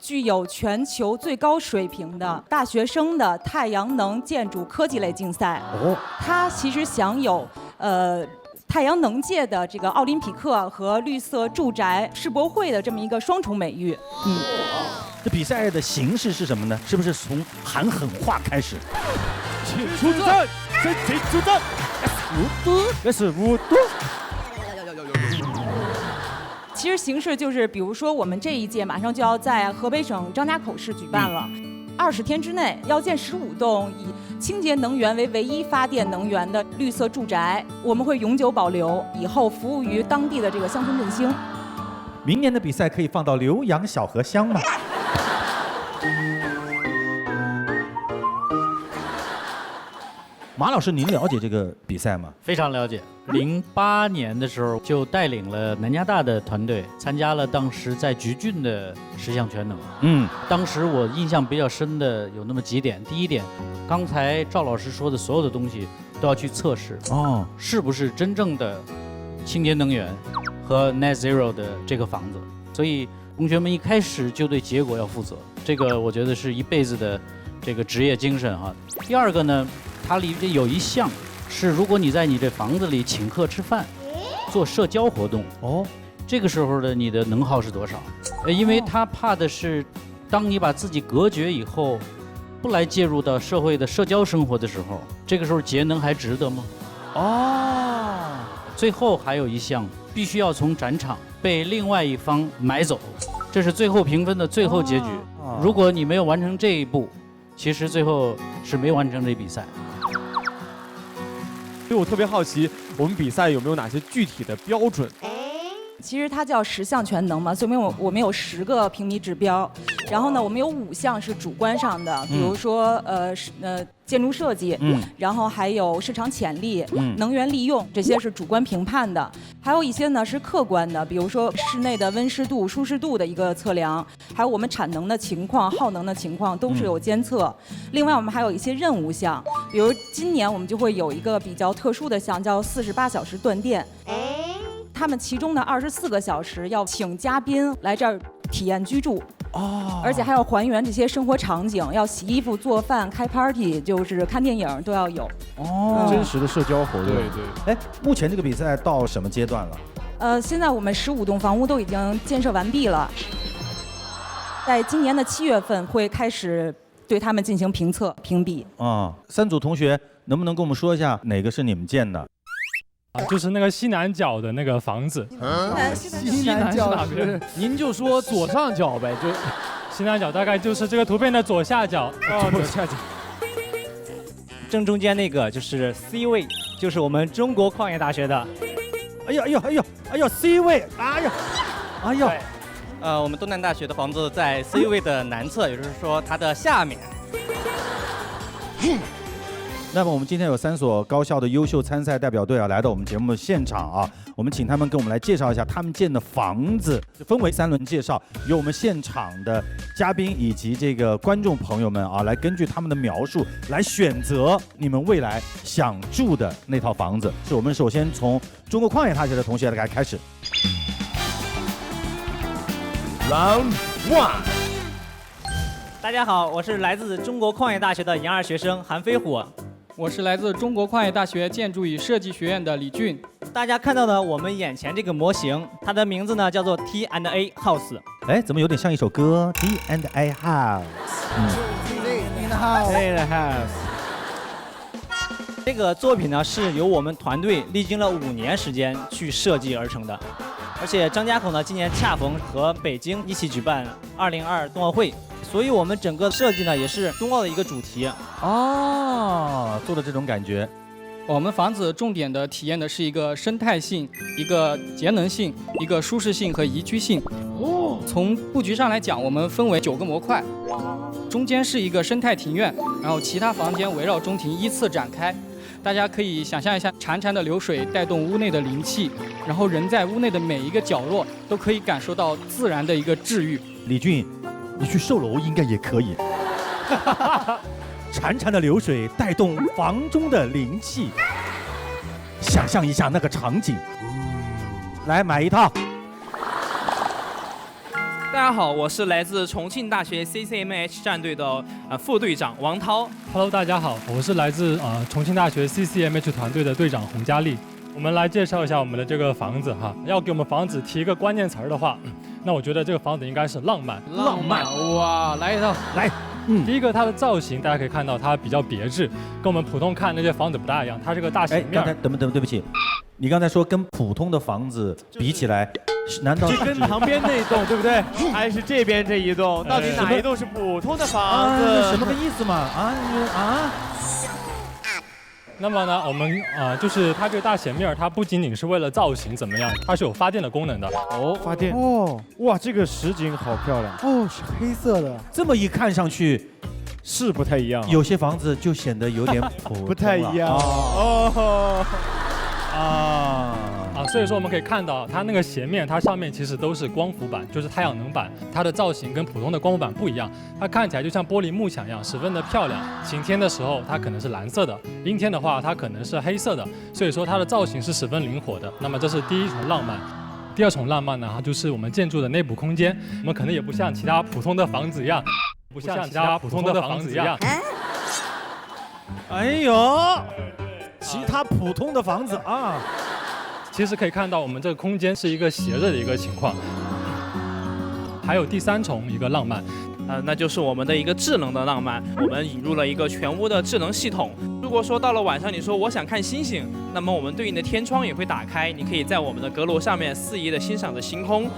具有全球最高水平的大学生的太阳能建筑科技类竞赛。它其实享有太阳能界的这个奥林匹克和绿色住宅世博会的这么一个双重美誉。这比赛的形式是什么呢？是不是从喊狠话开始？请出战，申请出战。5都，5都。其实形式就是，比如说我们这一届马上就要在河北省张家口市举办了，20天之内要建15栋以清洁能源为唯一发电能源的绿色住宅，我们会永久保留，以后服务于当地的这个乡村振兴。明年的比赛可以放到浏阳小河乡吗？马老师，您了解这个比赛吗？非常了解。08年的时候就带领了南加大的团队参加了当时在橘郡的10项全能。当时我印象比较深的有那么几点。第一点，刚才赵老师说的所有的东西都要去测试是不是真正的清洁能源和 Net Zero 的这个房子。所以同学们一开始就对结果要负责，这个我觉得是一辈子的这个职业精神哈。第二个呢，它里面有一项是，如果你在你这房子里请客吃饭，做社交活动这个时候的你的能耗是多少？因为他怕的是，当你把自己隔绝以后，不来介入到社会的社交生活的时候，这个时候节能还值得吗？最后还有一项，必须要从展场被另外一方买走，这是最后评分的最后结局。如果你没有完成这一步，其实最后是没完成这比赛。所以我特别好奇，我们比赛有没有哪些具体的标准？其实它叫10项全能嘛，所以我们有10个评比指标，然后呢，我们有5项是主观上的，比如说建筑设计，然后还有市场潜力，能源利用，这些是主观评判的，还有一些呢是客观的，比如说室内的温湿度、舒适度的一个测量，还有我们产能的情况、耗能的情况都是有监测。另外我们还有一些任务项，比如今年我们就会有一个比较特殊的项，叫48小时断电。他们其中的24个小时要请嘉宾来这儿体验居住，而且还要还原这些生活场景，要洗衣服、做饭、开 party， 就是看电影都要有。真实的社交活动。对。目前这个比赛到什么阶段了？现在我们15栋房屋都已经建设完毕了，在今年的7月份会开始对他们进行评测评比。3组同学能不能跟我们说一下哪个是你们建的？就是那个西南角的那个房子。西南角哪边？您就说左上角呗，就西南角大概就是这个图片的左下角。左下角。正中间那个就是 C 位，就是我们中国矿业大学的。哎呦 C 位，哎呦。我们东南大学的房子在 C 位的南侧，也就是说它的下面。那么我们今天有3所高校的优秀参赛代表队来到我们节目的现场我们请他们跟我们来介绍一下他们建的房子，分为3轮介绍，由我们现场的嘉宾以及这个观众朋友们来根据他们的描述来选择你们未来想住的那套房子。是我们首先从中国矿业大学的同学来开始。Round 1。大家好，我是来自中国矿业大学的研2学生韩飞虎。我是来自中国矿业大学建筑与设计学院的李俊。大家看到的我们眼前这个模型，它的名字呢叫做 T&A House。怎么有点像一首歌 T&A House。这个作品呢是由我们团队历经了5年时间去设计而成的，而且张家口呢今年恰逢和北京一起举办2022冬奥会。所以我们整个设计呢也是冬奥的一个主题做的这种感觉。我们房子重点的体验的是一个生态性、一个节能性、一个舒适性和宜居性。从布局上来讲，我们分为9个模块，中间是一个生态庭院，然后其他房间围绕中庭依次展开。大家可以想象一下，潺潺的流水带动屋内的灵气，然后人在屋内的每一个角落都可以感受到自然的一个治愈。李俊，你去售楼应该也可以。潺潺的流水带动房中的灵气，想象一下那个场景。来买一套。大家好，我是来自重庆大学 CCMH 战队的副队长王涛。Hello， 大家好，我是来自重庆大学 CCMH 团队的队长洪佳丽。我们来介绍一下我们的这个房子要给我们房子提一个关键词的话，那我觉得这个房子应该是浪漫。浪漫，哇，来一套，来。第一个，它的造型大家可以看到，它比较别致，跟我们普通看那些房子不大一样。它是个大平面。刚才对不起，你刚才说跟普通的房子比起来，难道就跟旁边那一栋对不对？还是这边这一栋？到底哪一栋是普通的房子？什么个意思嘛？那么呢，我们就是它这个大斜面，它不仅仅是为了造型怎么样，它是有发电的功能的。哦，发电。哦，哇，这个实景好漂亮。哦，是黑色的。这么一看上去，是不太一样。有些房子就显得有点不太一样。哦。所以说我们可以看到，它那个斜面，它上面其实都是光伏板，就是太阳能板，它的造型跟普通的光伏板不一样，它看起来就像玻璃幕墙一样，十分的漂亮。晴天的时候，它可能是蓝色的；阴天的话，它可能是黑色的。所以说它的造型是十分灵活的。那么这是第一重浪漫。第二重浪漫呢，它就是我们建筑的内部空间。我们可能也不像其他普通的房子一样，哎呦，其他普通的房子啊。其实可以看到，我们这个空间是一个斜着的一个情况。还有第三重一个浪漫，那就是我们的一个智能的浪漫。我们引入了一个全屋的智能系统。如果说到了晚上，你说我想看星星，那么我们对应的天窗也会打开，你可以在我们的阁楼上面肆意的欣赏着星空。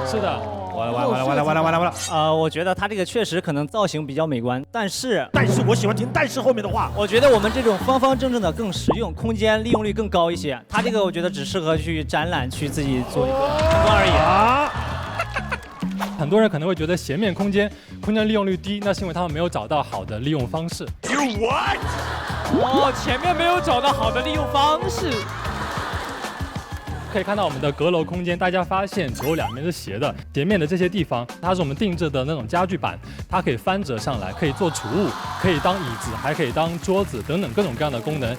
是的。完了！我觉得它这个确实可能造型比较美观，但是我喜欢听但是后面的话。我觉得我们这种方方正正的更实用，空间利用率更高一些。它这个我觉得只适合去展览，去自己做一个参观而已。很多人可能会觉得斜面空间利用率低，那是因为他们没有找到好的利用方式。You what？ 前面没有找到好的利用方式。可以看到我们的阁楼空间，大家发现左右两面是斜的，斜面的这些地方，它是我们定制的那种家具板，它可以翻折上来，可以做储物，可以当椅子，还可以当桌子等等各种各样的功能。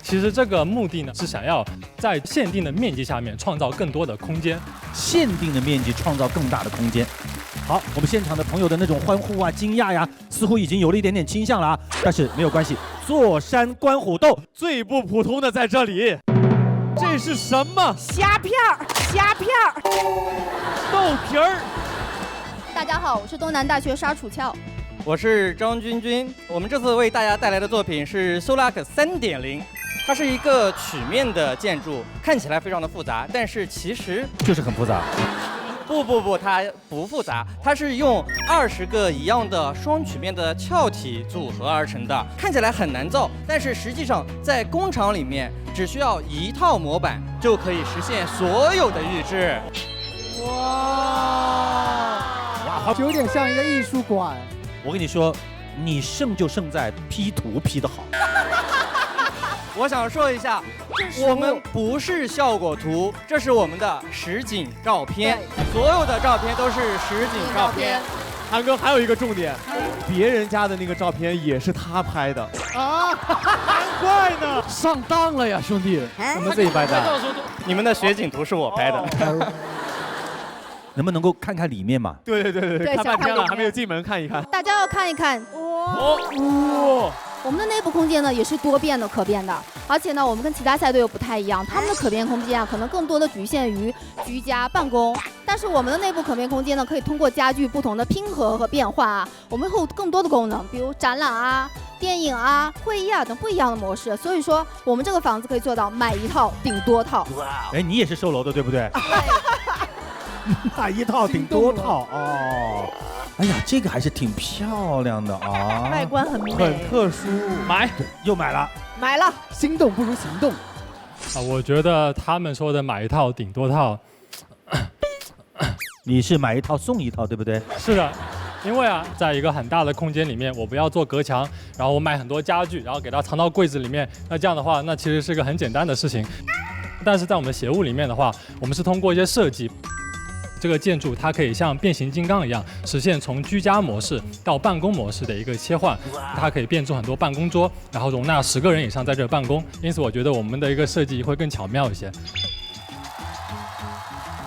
其实这个目的呢，是想要在限定的面积下面创造更多的空间，限定的面积创造更大的空间。好，我们现场的朋友的那种欢呼啊、惊讶呀，似乎已经有了一点点倾向了啊，但是没有关系，坐山观虎斗，最不普通的在这里。这是什么？虾片儿，豆皮儿。大家好，我是东南大学沙楚翘。我是张君君。我们这次为大家带来的作品是 Solac 3.0，它是一个曲面的建筑，看起来非常的复杂，但是其实就是很复杂。不，它不复杂，它是用20个一样的双曲面的壳体组合而成的，看起来很难造，但是实际上在工厂里面只需要一套模板就可以实现所有的预制。哇，就有点像一个艺术馆。我跟你说，你胜就胜在 P 图 P 得好。我想说一下，我们不是效果图，这是我们的实景照片，所有的照片都是实景照片。韩哥还有一个重点，别人家的那个照片也是他拍的啊，难怪呢，上当了呀，兄弟，我们自己拍的，你们的雪景图是我拍的。能不能够看看里面嘛？对，看半天了，还没有进门看一看。大家要看一看。我们的内部空间呢也是多变的、可变的，而且呢，我们跟其他赛队又不太一样，他们的可变空间啊，可能更多的局限于居家办公，但是我们的内部可变空间呢，可以通过家具不同的拼合和变化啊，我们会有更多的功能，比如展览啊、电影啊、会议啊等不一样的模式。所以说，我们这个房子可以做到买一套顶多套。哎，你也是售楼的对不对？买一套顶多套哦。哎呀，这个还是挺漂亮的啊，外观很美，很特殊。又买了，心动不如行动。我觉得他们说的买一套顶多套，你是买一套送一套，对不对？是的，因为啊，在一个很大的空间里面，我不要做隔墙，然后我买很多家具，然后给它藏到柜子里面，那这样的话，那其实是个很简单的事情。但是在我们鞋屋里面的话，我们是通过一些设计。这个建筑它可以像变形金刚一样，实现从居家模式到办公模式的一个切换。它可以变出很多办公桌，然后容纳10个人以上在这办公。因此，我觉得我们的一个设计会更巧妙一些。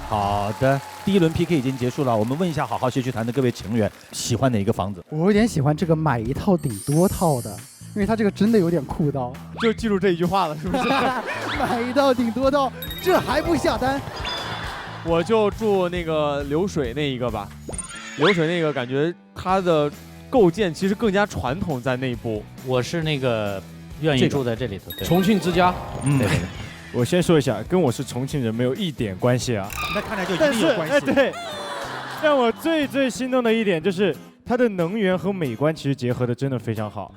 好的，第一轮 PK 已经结束了，我们问一下好好学区团的各位成员，喜欢哪一个房子？我有点喜欢这个买一套顶多套的，因为它这个真的有点酷到，就记住这一句话了，是不是？买一套顶多套，这还不下单？我就住那个流水那一个吧，流水那个感觉它的构建其实更加传统在内部。我是那个愿意住在这里头，重庆之家。对。我先说一下，跟我是重庆人没有一点关系啊。那看来就一但是定有关系。对，让我最心动的一点就是它的能源和美观其实结合的真的非常好。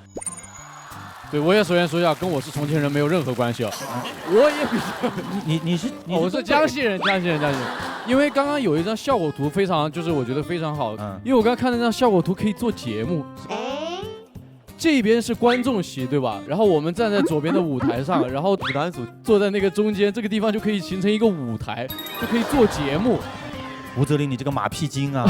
对，我也首先说一下，跟我是重庆人没有任何关系啊。我也比较，你是我是江西人。因为刚刚有一张效果图非常，就是我觉得非常好。因为我刚刚看那张效果图可以做节目。这边是观众席，对吧？然后我们站在左边的舞台上，然后舞台组坐在那个中间，这个地方就可以形成一个舞台，就可以做节目。吴泽林，你这个马屁精啊！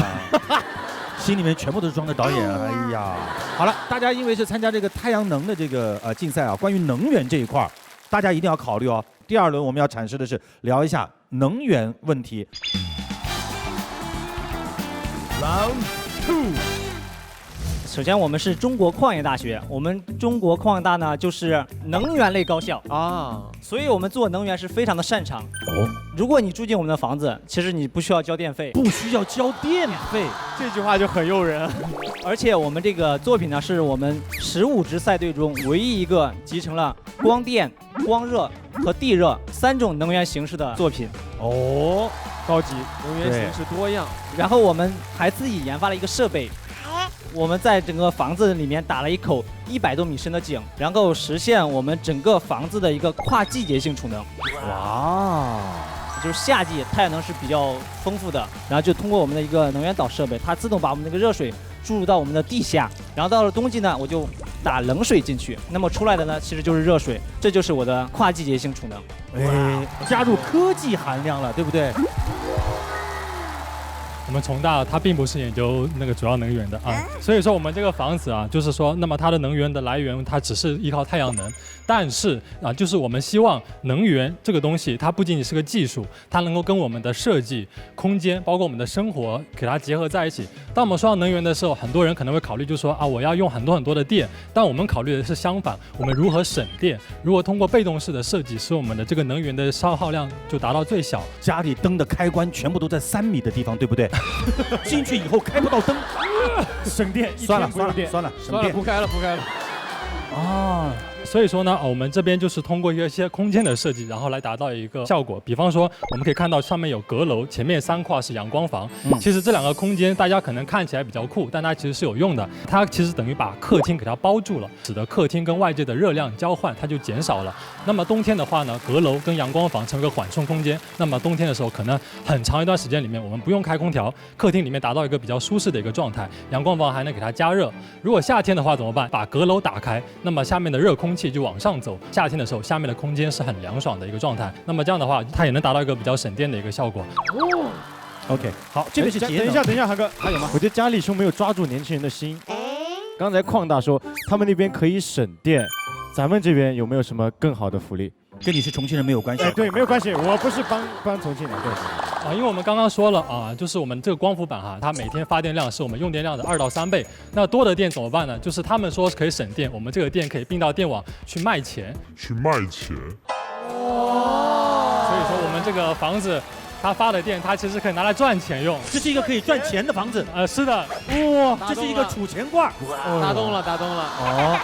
心里面全部都是装的导演，哎呀！好了，大家因为是参加这个太阳能的这个竞赛啊，关于能源这一块，大家一定要考虑哦。第二轮我们要阐释的是聊一下能源问题。Round 2。首先，我们是中国矿业大学，我们中国矿业大呢就是能源类高校啊，所以我们做能源是非常的擅长。哦，如果你住进我们的房子，其实你不需要交电费，不需要交电费，这句话就很诱人。而且我们这个作品呢，是我们15支赛队中唯一一个集成了光电、光热和地热3种能源形式的作品。哦，高级，能源形式多样。然后我们还自己研发了一个设备。我们在整个房子里面打了一口100多米深的井，然后实现我们整个房子的一个跨季节性储能。哇！就是夏季太阳能是比较丰富的，然后就通过我们的一个能源导设备，它自动把我们那个热水注入到我们的地下，然后到了冬季呢，我就打冷水进去，那么出来的呢其实就是热水，这就是我的跨季节性储能。哎，加入科技含量了，对不对？我们重大它并不是研究那个主要能源的啊，所以说我们这个房子啊，就是说，那么它的能源的来源它只是依靠太阳能，但是啊，就是我们希望能源这个东西，它不仅仅是个技术，它能够跟我们的设计、空间，包括我们的生活给它结合在一起。当我们说到能源的时候，很多人可能会考虑，就是说啊，我要用很多的电，但我们考虑的是相反，我们如何省电，如何通过被动式的设计，使我们的这个能源的消耗量就达到最小。家里灯的开关全部都在3米的地方，对不对？进去以后开不到灯，省电。算了，不开了。啊，所以说呢，我们这边就是通过一些空间的设计，然后来达到一个效果。比方说，我们可以看到上面有阁楼，前面3块是阳光房。其实这2个空间大家可能看起来比较酷，但它其实是有用的。它其实等于把客厅给它包住了，使得客厅跟外界的热量交换它就减少了。那么冬天的话呢，阁楼跟阳光房成为个缓冲空间。那么冬天的时候，可能很长一段时间里面我们不用开空调，客厅里面达到一个比较舒适的一个状态，阳光房还能给它加热。如果夏天的话怎么办？把阁楼打开，那么下面的热空气就往上走，夏天的时候下面的空间是很凉爽的一个状态。那么这样的话，它也能达到一个比较省电的一个效果。OK， 好，这边是节能。等一下，韩哥，还有吗？我觉得佳丽兄没有抓住年轻人的心。刚才邝大说他们那边可以省电，咱们这边有没有什么更好的福利？跟你是重庆人没有关系。对，没有关系，我不是帮重庆的。对。啊，因为我们刚刚说了啊，就是我们这个光伏板哈，它每天发电量是我们用电量的2到3倍。那多的电怎么办呢？就是他们说可以省电，我们这个电可以并到电网去卖钱。所以说我们这个房子，它发的电，它其实可以拿来赚钱用。这是一个可以赚钱的房子。是的。哇，这是一个储钱罐。打动了。哦。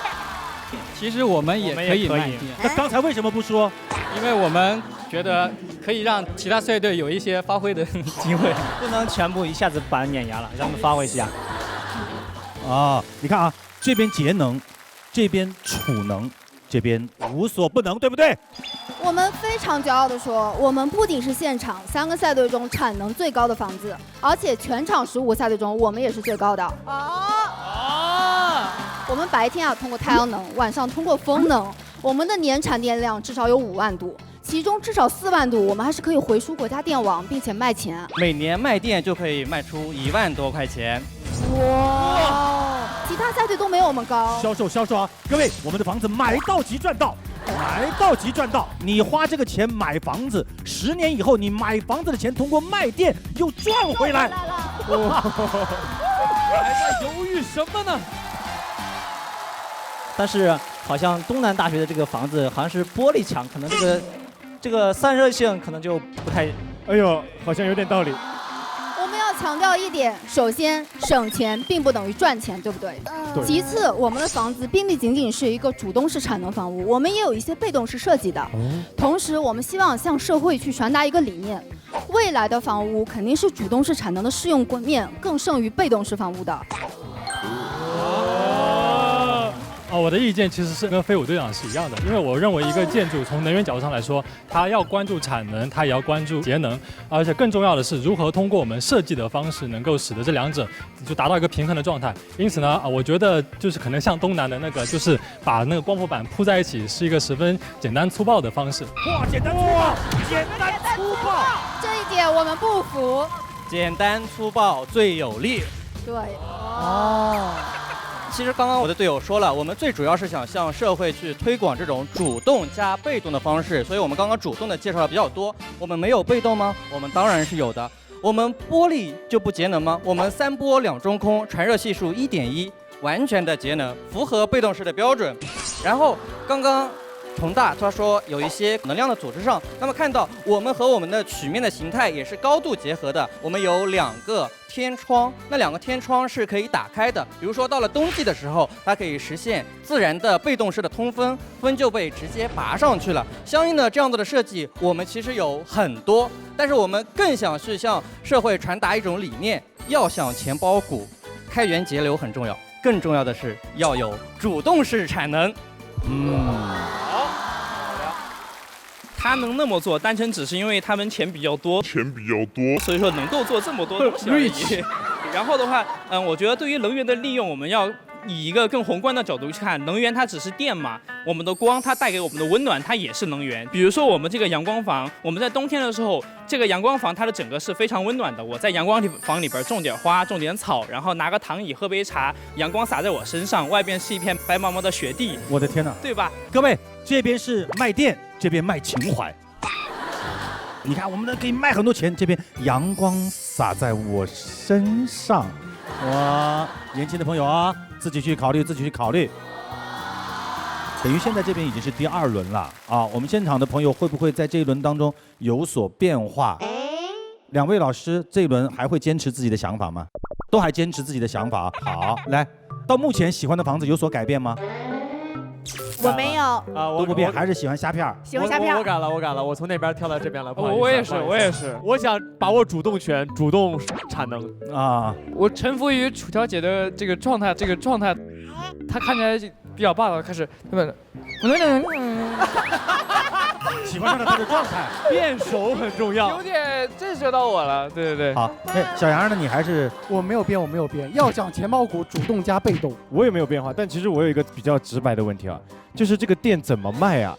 其实我们也可以卖电。那刚才为什么不说？因为我们觉得可以让其他赛队有一些发挥的机会，不能全部一下子把它碾压了，让他们发挥一下。啊，你看啊，这边节能，这边储能，这边无所不能，对不对？我们非常骄傲地说，我们不仅是现场3个赛队中产能最高的房子，而且全场15个赛队中我们也是最高的。我们白天通过太阳能，晚上通过风能，我们的年产电量至少有5万度，其中至少4万度我们还是可以回输国家电网，并且卖钱。每年卖电就可以卖出1万多块钱。哇！其他赛队都没有我们高。销售啊！各位，我们的房子买到即赚到。买到即赚到，你花这个钱买房子，10年以后你买房子的钱通过卖电又赚回来。还在犹豫什么呢？但是好像东南大学的这个房子好像是玻璃墙，可能这个散热性可能就不太。哎呦，好像有点道理。我们要要强调一点，首先省钱并不等于赚钱，对不对？对其次，我们的房子并不仅仅是一个主动式产能房屋，我们也有一些被动式设计的。同时，我们希望向社会去传达一个理念：未来的房屋肯定是主动式产能的适用面更胜于被动式房屋的。我的意见其实是跟飞武队长是一样的，因为我认为一个建筑从能源角度上来说，它要关注产能，它也要关注节能，而且更重要的是如何通过我们设计的方式，能够使得这两者就达到一个平衡的状态。因此呢，我觉得就是可能像东南的那个，就是把那个光伏板铺在一起，是一个十分简单粗暴的方式。哇，简单粗暴，简单粗暴，这一点我们不服。简单粗暴最有力。对。其实刚刚我的队友说了，我们最主要是想向社会去推广这种主动加被动的方式，所以我们刚刚主动的介绍的比较多。我们没有被动吗？我们当然是有的。我们玻璃就不节能吗？我们3玻2中空，传热系数1.1，完全的节能，符合被动式的标准。然后刚刚佟大他说有一些能量的组织上，那么看到我们和我们的曲面的形态也是高度结合的。我们有2个天窗，那2个天窗是可以打开的。比如说到了冬季的时候，它可以实现自然的被动式的通风，风就被直接拔上去了。相应的这样子的设计，我们其实有很多，但是我们更想是向社会传达一种理念：要想钱包鼓，开源节流很重要，更重要的是要有主动式产能。他能那么做，单纯只是因为他们钱比较多，所以说能够做这么多东西而已。然后的话，我觉得对于能源的利用，我们要以一个更宏观的角度去看，能源它只是电嘛，我们的光它带给我们的温暖，它也是能源。比如说我们这个阳光房，我们在冬天的时候，这个阳光房它的整个是非常温暖的。我在阳光房里边种点花，种点草，然后拿个躺椅喝杯茶，阳光洒在我身上，外边是一片白茫茫的雪地。我的天哪，对吧？各位，这边是卖电，这边卖情怀。你看，我们可以卖很多钱，这边阳光洒在我身上。哇，年轻的朋友啊，自己去考虑，自己去考虑。等于现在这边已经是第2轮了啊，我们现场的朋友会不会在这一轮当中有所变化？2位老师这一轮还会坚持自己的想法吗？都还坚持自己的想法。好，来，到目前喜欢的房子有所改变吗？我没有都不变，还是喜欢虾片。喜欢虾片。我改了，我从那边跳到这边了。不好意思，我也是，我想把握主动权，主动产能啊。我臣服于楚乔姐的这个状态，她看起来比较霸道，开始喜欢上了她的状态，变熟很重要，有点震慑到我了。对。好，那小杨呢？你还是我没有变。要想钱包股，主动加被动。我也没有变化，但其实我有一个比较直白的问题啊，就是这个电怎么卖啊？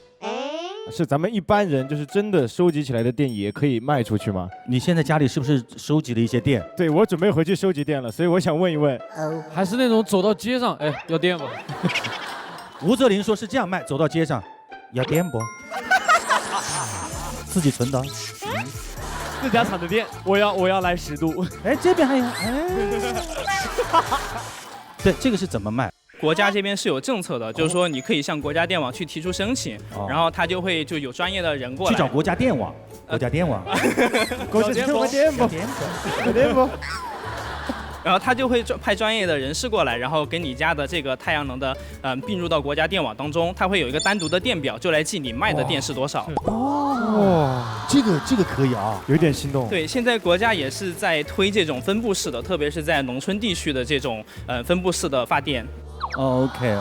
是咱们一般人就是真的收集起来的电也可以卖出去吗？你现在家里是不是收集了一些电？对，我准备回去收集电了，所以我想问一问，还是那种走到街上，哎，要电不？吴泽林说是这样卖，走到街上，要电不？自己存的，自家产的电，我要来10度。哎，这边还有，对，这个是怎么卖？国家这边是有政策的，就是说你可以向国家电网去提出申请，然后他就会就有专业的人过来去找国家电网，国家电网，然后他就会派专业的人士过来，然后给你家的这个太阳能的并入到国家电网当中，它会有一个单独的电表，就来记你卖的电是多少。这个可以啊，有点心动。对，现在国家也是在推这种分布式的，特别是在农村地区的这种分布式的发电。OK。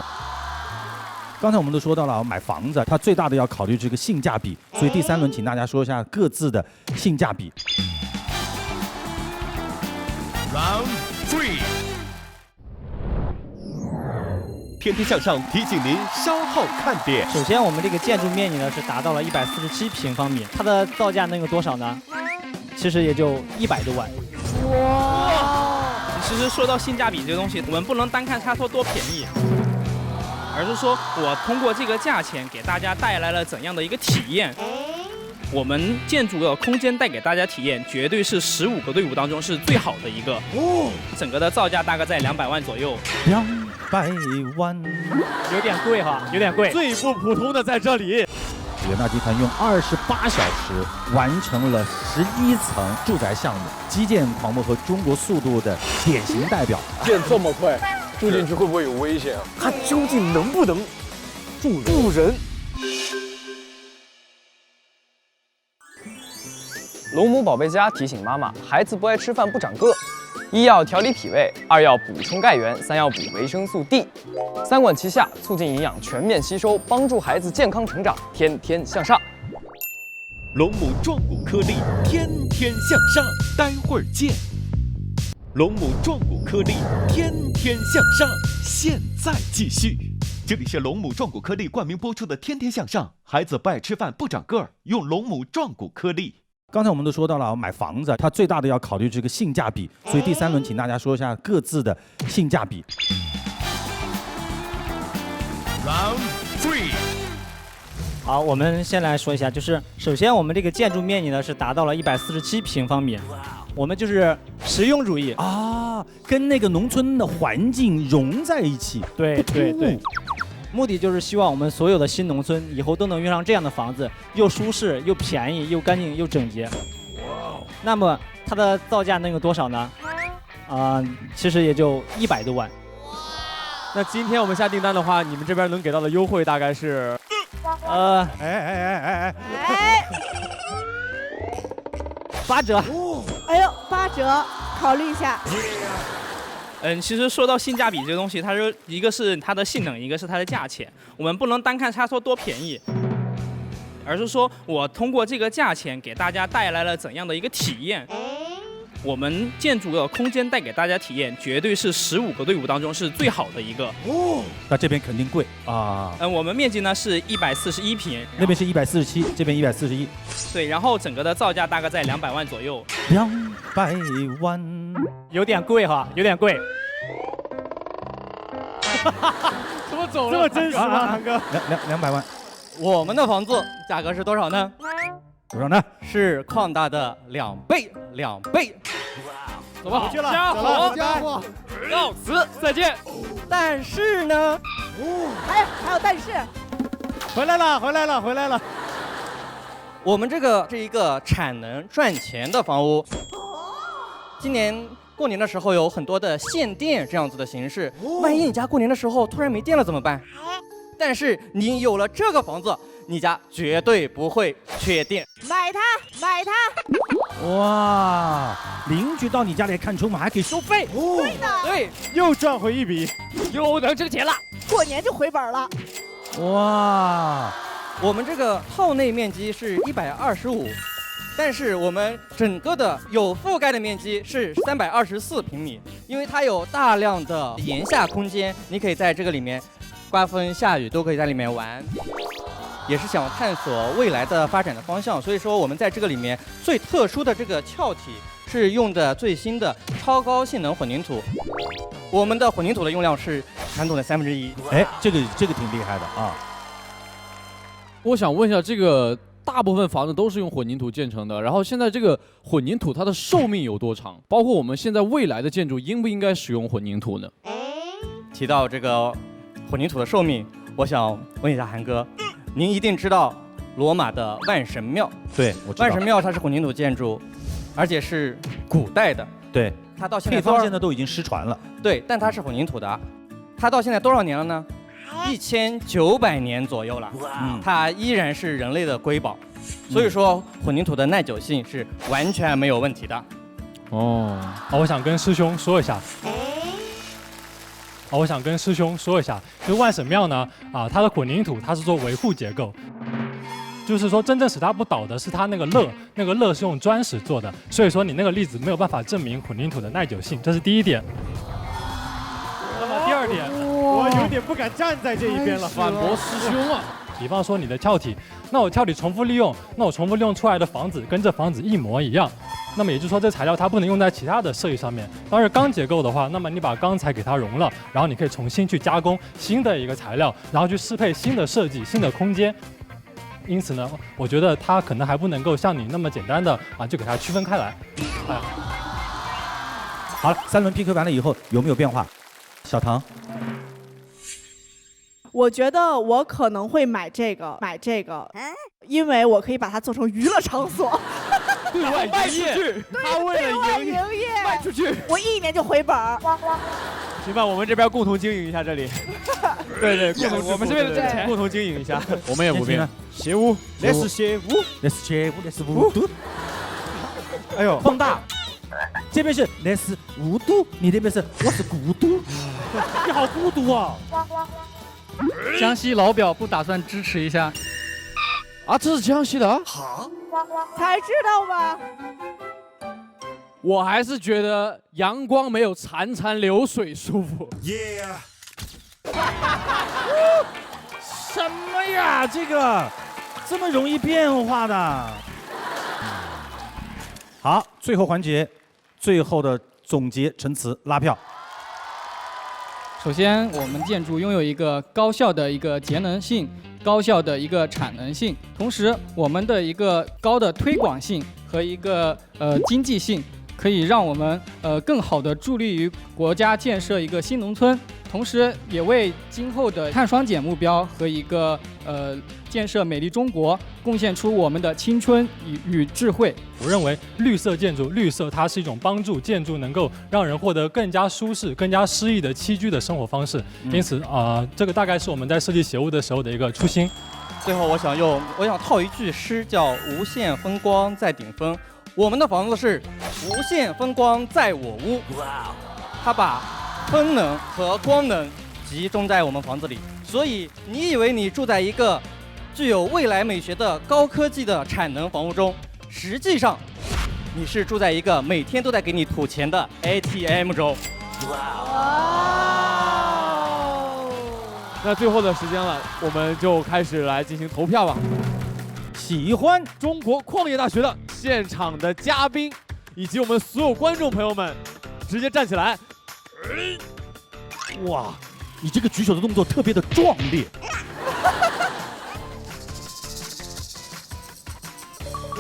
刚才我们都说到了，买房子它最大的要考虑这个性价比，所以第3轮请大家说一下各自的性价比。Round 3，天天向上提醒您稍后看点。首先，我们这个建筑面积呢是达到了147平方米，它的造价能有多少呢？其实也就100多万。哇！其实说到性价比这个东西，我们不能单看它说多便宜，而是说我通过这个价钱给大家带来了怎样的一个体验。我们建筑的空间带给大家体验，绝对是15个队伍当中是最好的一个。整个的造价大概在200万左右。200万，有点贵哈，有点贵。最不普通的在这里。元大集团用28小时完成了11层住宅项目，基建狂魔和中国速度的典型代表。建这么快，住进去会不会有危险？它究竟能不能住人？龙母宝贝家提醒妈妈，孩子不爱吃饭不长个。一要调理脾胃，二要补充钙源，三要补维生素 D， 三管齐下，促进营养全面吸收，帮助孩子健康成长，天天向上。龙母壮骨颗粒，天天向上。待会儿见。龙母壮骨颗粒，天天向上。现在继续。这里是龙母壮骨颗粒冠名播出的《天天向上》，孩子不爱吃饭不长个儿，用龙母壮骨颗粒。刚才我们都说到了买房子，它最大的要考虑这个性价比，所以第3轮请大家说一下各自的性价比。Round 3。好，我们先来说一下，就是首先我们这个建筑面积呢是达到了147平方米，我们就是实用主义啊，跟那个农村的环境融在一起。对对对。目的就是希望我们所有的新农村以后都能用上这样的房子，又舒适又便宜又干净又整洁。那么它的造价能有多少呢？其实也就100多万。那今天我们下订单的话，你们这边能给到的优惠大概是8折。哎呦，8折，考虑一下。其实说到性价比这个东西，它是一个是它的性能，一个是它的价钱。我们不能单看它说多便宜，而是说我通过这个价钱给大家带来了怎样的一个体验。我们建筑的空间带给大家体验，绝对是15个队伍当中是最好的一个。哦，那这边肯定贵啊。我们面积呢是141平，那边是147，这边141。对，然后整个的造价大概在200万左右。200万，有点贵哈，有点贵。怎么走了？这么真实吗，韩哥？200万。我们的房子价格是多少呢？多少呢？是矿大的2倍，2倍。走吧，回去了，家伙，家伙，告辞，再见。但是呢，还有但是，回来了。我们这个是一个产能赚钱的房屋。今年过年的时候有很多的限电这样子的形式，万一你家过年的时候突然没电了怎么办？但是你有了这个房子，你家绝对不会缺电。买它！哇，邻居到你家里看春晚还可以收费。对的，对，又赚回一笔，又能挣钱了，过年就回本了。哇，我们这个套内面积是125，但是我们整个的有覆盖的面积是324平米，因为它有大量的檐下空间，你可以在这个里面刮风下雨都可以在里面玩。也是想探索未来的发展的方向，所以说我们在这个里面最特殊的这个壳体是用的最新的超高性能混凝土，我们的混凝土的用量是传统的1/3。哎，这个挺厉害的啊！我想问一下，这个大部分房子都是用混凝土建成的，然后现在这个混凝土它的寿命有多长？包括我们现在未来的建筑应不应该使用混凝土呢？提到这个混凝土的寿命，我想问一下韩哥。您一定知道罗马的万神庙，对，我知道。万神庙它是混凝土建筑，而且是古代的。对，它到现在配方现在都已经失传了。对，但它是混凝土的，它到现在多少年了呢？1900年左右了。它依然是人类的瑰宝，所以说混凝土的耐久性是完全没有问题的。我想跟师兄说一下。就万神庙呢，它的混凝土它是做维护结构，就是说真正使它不倒的是它那个肋是用砖石做的，所以说你那个例子没有办法证明混凝土的耐久性，这是第一点。那么第二点，我有点不敢站在这一边了，反驳师兄啊。比方说你的壳体，那我壳体重复利用，那我重复利用出来的房子跟这房子一模一样，那么也就是说这材料它不能用在其他的设计上面。当然钢结构的话，那么你把钢材给它融了，然后你可以重新去加工新的一个材料，然后去适配新的设计、新的空间。因此呢，我觉得它可能还不能够像你那么简单的就给它区分开来。好了，3轮 PK 完了以后有没有变化？小唐。我觉得我可能会买这个，因为我可以把它做成娱乐场所，对外营业，他为了营业卖出去，我1年就回本儿。行吧，我们这边共同经营一下这里。对，共同我们是为了挣钱，共同经营一下。我们也不变。邪巫，Let's 邪巫，Let's 邪巫，Let's 巫毒。哎呦，放大，这边是 Let's 无毒，你那边是我是孤独，你好孤独啊！江西老表不打算支持一下？啊，这是江西的啊？好，才知道吧？我还是觉得阳光没有潺潺流水舒服。什么呀？这个这么容易变化的？好，最后环节，最后的总结陈词拉票。首先，我们建筑拥有一个高效的一个节能性、高效的一个产能性，同时我们的一个高的推广性和一个经济性，可以让我们更好的助力于国家建设一个新农村，同时也为今后的碳双减目标和一个建设美丽中国贡献出我们的青春与智慧。我认为绿色建筑，绿色它是一种帮助建筑能够让人获得更加舒适、更加诗意的栖居的生活方式。因此这个大概是我们在设计鞋屋的时候的一个初心。最后我想套一句诗，叫“无限风光在顶峰”。我们的房子是无限风光在我屋，它把风能和光能集中在我们房子里，所以你以为你住在一个具有未来美学的高科技的产能房屋中，实际上你是住在一个每天都在给你吐钱的 ATM 中。那最后的时间了，我们就开始来进行投票吧。喜欢中国矿业大学的现场的嘉宾以及我们所有观众朋友们，直接站起来。哇，你这个举手的动作特别的壮烈。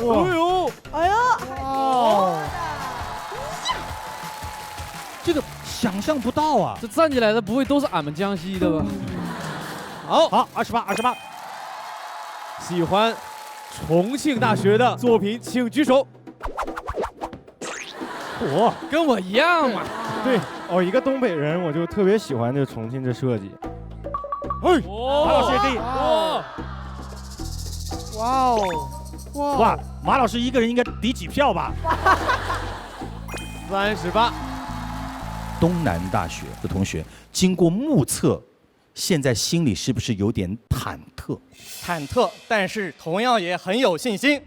哇，哎呀，哦，这个想象不到啊！这站起来的不会都是俺们江西的吧？好，28，喜欢重庆大学的作品请举手。我跟我一样嘛。对，一个东北人，我就特别喜欢这重庆这设计。马老师也可以。哇，马老师一个人应该抵几票吧？38。东南大学的同学经过目测，现在心里是不是有点忐忑？忐忑，但是同样也很有信心。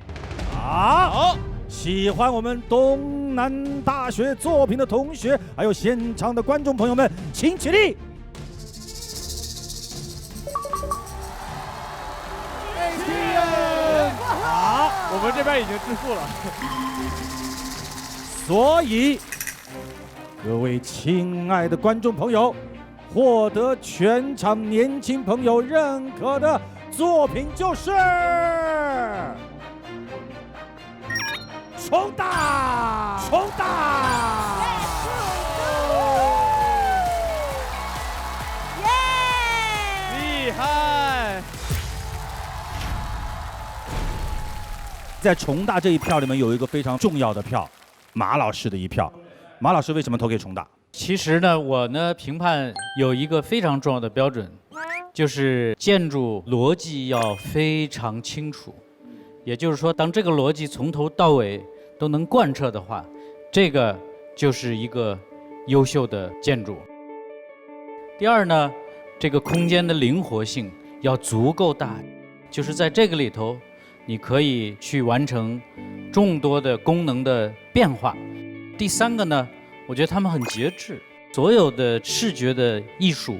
好，喜欢我们东南大学作品的同学，还有现场的观众朋友们，请起立。好，我们这边已经致富了。所以，各位亲爱的观众朋友，获得全场年轻朋友认可的作品就是重大，厉害！在重大这一票里面有一个非常重要的票，马老师的一票。马老师为什么投给重大？其实呢，我呢评判有一个非常重要的标准，就是建筑逻辑要非常清楚。也就是说，当这个逻辑从头到尾都能贯彻的话，这个就是一个优秀的建筑。第二呢，这个空间的灵活性要足够大，就是在这个里头，你可以去完成众多的功能的变化。第三个呢，我觉得他们很节制，所有的视觉的艺术，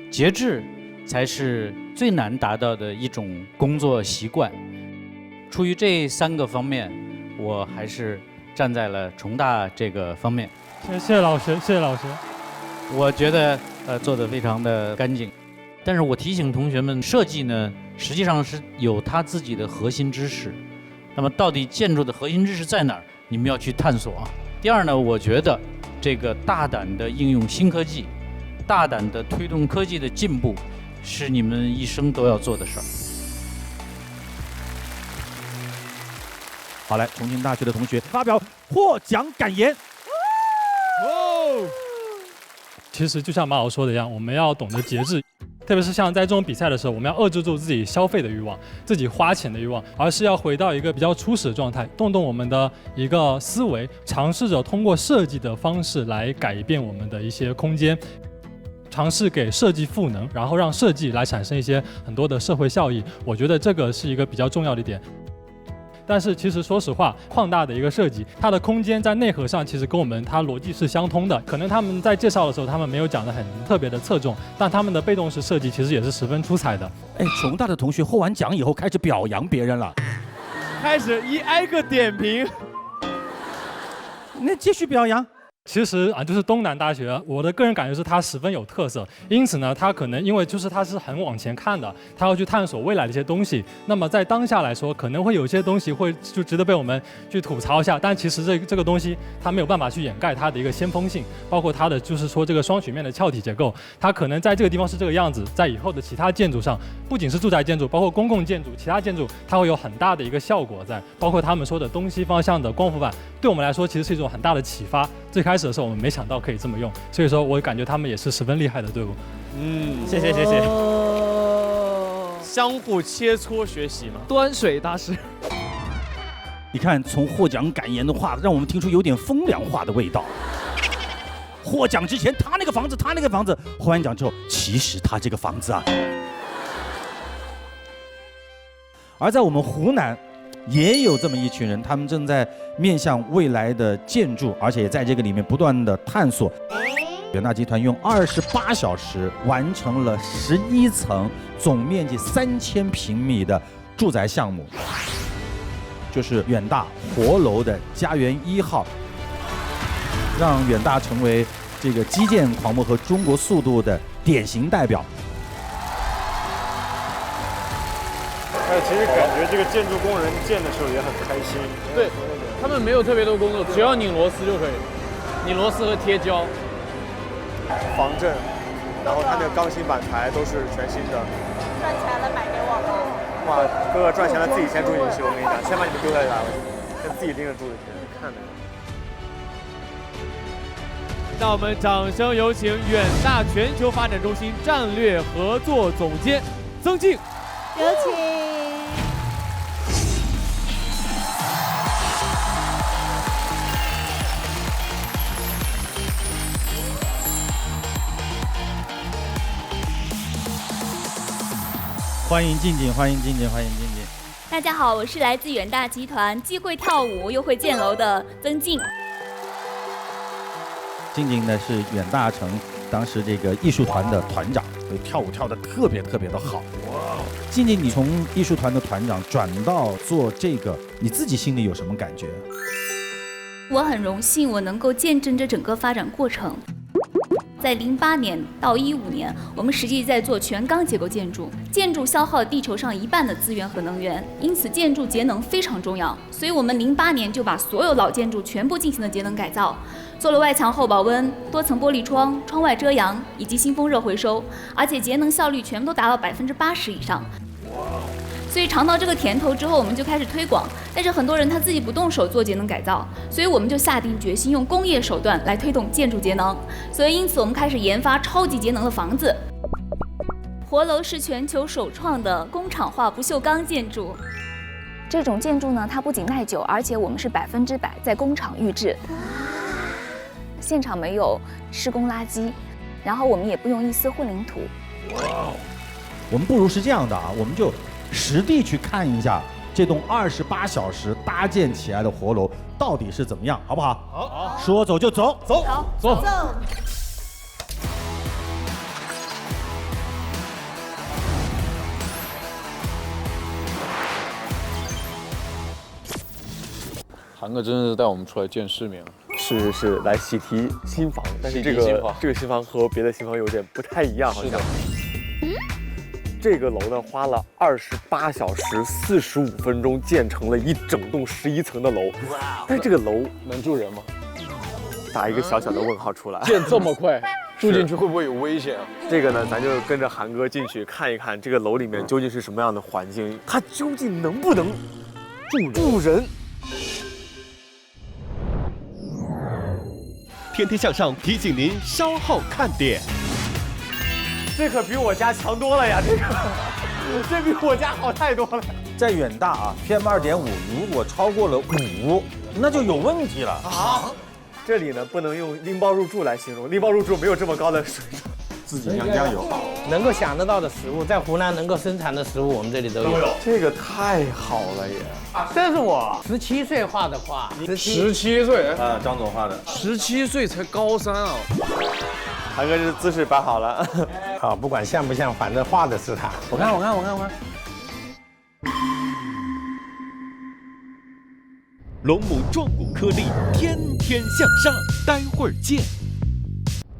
节制才是最难达到的一种工作习惯。出于这3个方面，我还是站在了重大这个方面。谢谢老师，谢谢老师。我觉得做得非常的干净，但是我提醒同学们，设计呢实际上是有它自己的核心知识。那么到底建筑的核心知识在哪儿？你们要去探索啊。第二呢，我觉得这个大胆的应用新科技，大胆的推动科技的进步，是你们一生都要做的事儿。好，来，重庆大学的同学发表获奖感言。其实就像马老说的一样，我们要懂得节制，特别是像在这种比赛的时候，我们要遏制住自己消费的欲望，自己花钱的欲望，而是要回到一个比较初始的状态，动动我们的一个思维，尝试着通过设计的方式来改变我们的一些空间。尝试给设计赋能，然后让设计来产生一些很多的社会效益，我觉得这个是一个比较重要的一点。但是其实说实话，矿大的一个设计，它的空间在内核上其实跟我们它逻辑是相通的。可能他们在介绍的时候，他们没有讲得很特别的侧重，但他们的被动式设计其实也是十分出彩的。哎，重大的同学获完奖以后开始表扬别人了，开始挨个点评。那继续表扬。其实啊，就是东南大学，我的个人感觉是它十分有特色，因此呢，它可能因为就是它是很往前看的，它要去探索未来的一些东西。那么在当下来说，可能会有些东西会就值得被我们去吐槽一下，但其实这个东西它没有办法去掩盖它的一个先锋性，包括它的就是说这个双曲面的壳体结构，它可能在这个地方是这个样子，在以后的其他建筑上，不仅是住宅建筑，包括公共建筑、其他建筑，它会有很大的一个效果在，包括他们说的东西方向的光伏板，对我们来说其实是一种很大的启发。最开始的时候我们没想到可以这么用，所以说我感觉他们也是十分厉害的队伍。谢谢。相互切磋学习嘛，端水大师。你看，从获奖感言的话，让我们听出有点风凉话的味道。获奖之前，他那个房子，获完奖之后，其实他这个房子啊。而在我们湖南，也有这么一群人，他们正在面向未来的建筑，而且也在这个里面不断的探索。远大集团用28小时完成了11层、总面积3000平米的住宅项目，就是远大活楼的家园1号，让远大成为这个基建狂魔和中国速度的典型代表。其实感觉这个建筑工人建的时候也很开心。对，他们没有特别多工作，只要拧螺丝就可以，拧螺丝和贴胶。防震，然后它那个钢筋板材都是全新的。赚钱了买给我吧。哇，哥哥赚钱了自己先住进去，我跟你讲，先把你们丢下来，先自己拎着住进去，看着。让我们掌声有请远大全球发展中心战略合作总监曾静。有请。欢迎静静。大家好，我是来自远大集团，既会跳舞又会建楼的曾静。静静呢是远大城当时这个艺术团的团长，跳舞跳得特别的好。哇！静静，你从艺术团的团长转到做这个，你自己心里有什么感觉？我很荣幸，我能够见证这整个发展过程。在08年到15年，我们实际在做全钢结构建筑，建筑消耗地球上1半的资源和能源，因此建筑节能非常重要。所以我们08年就把所有老建筑全部进行了节能改造，做了外墙后保温、多层玻璃窗、窗外遮阳以及新风热回收，而且节能效率全部都达到80%以上。所以尝到这个甜头之后，我们就开始推广。但是很多人他自己不动手做节能改造，所以我们就下定决心用工业手段来推动建筑节能。所以因此我们开始研发超级节能的房子。活楼是全球首创的工厂化不锈钢建筑。这种建筑呢，它不仅耐久，而且我们是100%在工厂预制，现场没有施工垃圾，然后我们也不用一丝混凝土。哇！我们不如是这样的啊，我们就实地去看一下这栋28小时搭建起来的活楼到底是怎么样，好不好？好，说走就走，走，走。韩哥真的是带我们出来见世面了。是，来喜提新房，但是这个新房和别的新房有点不太一样，好像。这个楼呢，花了28小时45分钟建成了一整栋11层的楼。但是这个楼能住人吗？打一个小小的问号出来。建这么快？住进去会不会有危险啊？这个呢，咱就跟着韩哥进去看一看，这个楼里面究竟是什么样的环境，它究竟能不能住人？天天向上提醒您稍后看点。这可比我家强多了呀！这比我家好太多了。在远大啊 ，PM2.5如果超过了5，那就有问题了啊！这里呢不能用拎包入住来形容，拎包入住没有这么高的水准。自己酿酱油好，能够想得到的食物，在湖南能够生产的食物，我们这里都有。这个太好了也！这是我17岁画的画，17岁啊，张总画的，17岁才高3啊。韩哥这姿势摆好了，好，不管像不像，反正画的是他。我看。龙母壮骨颗粒，天天向上，待会儿见。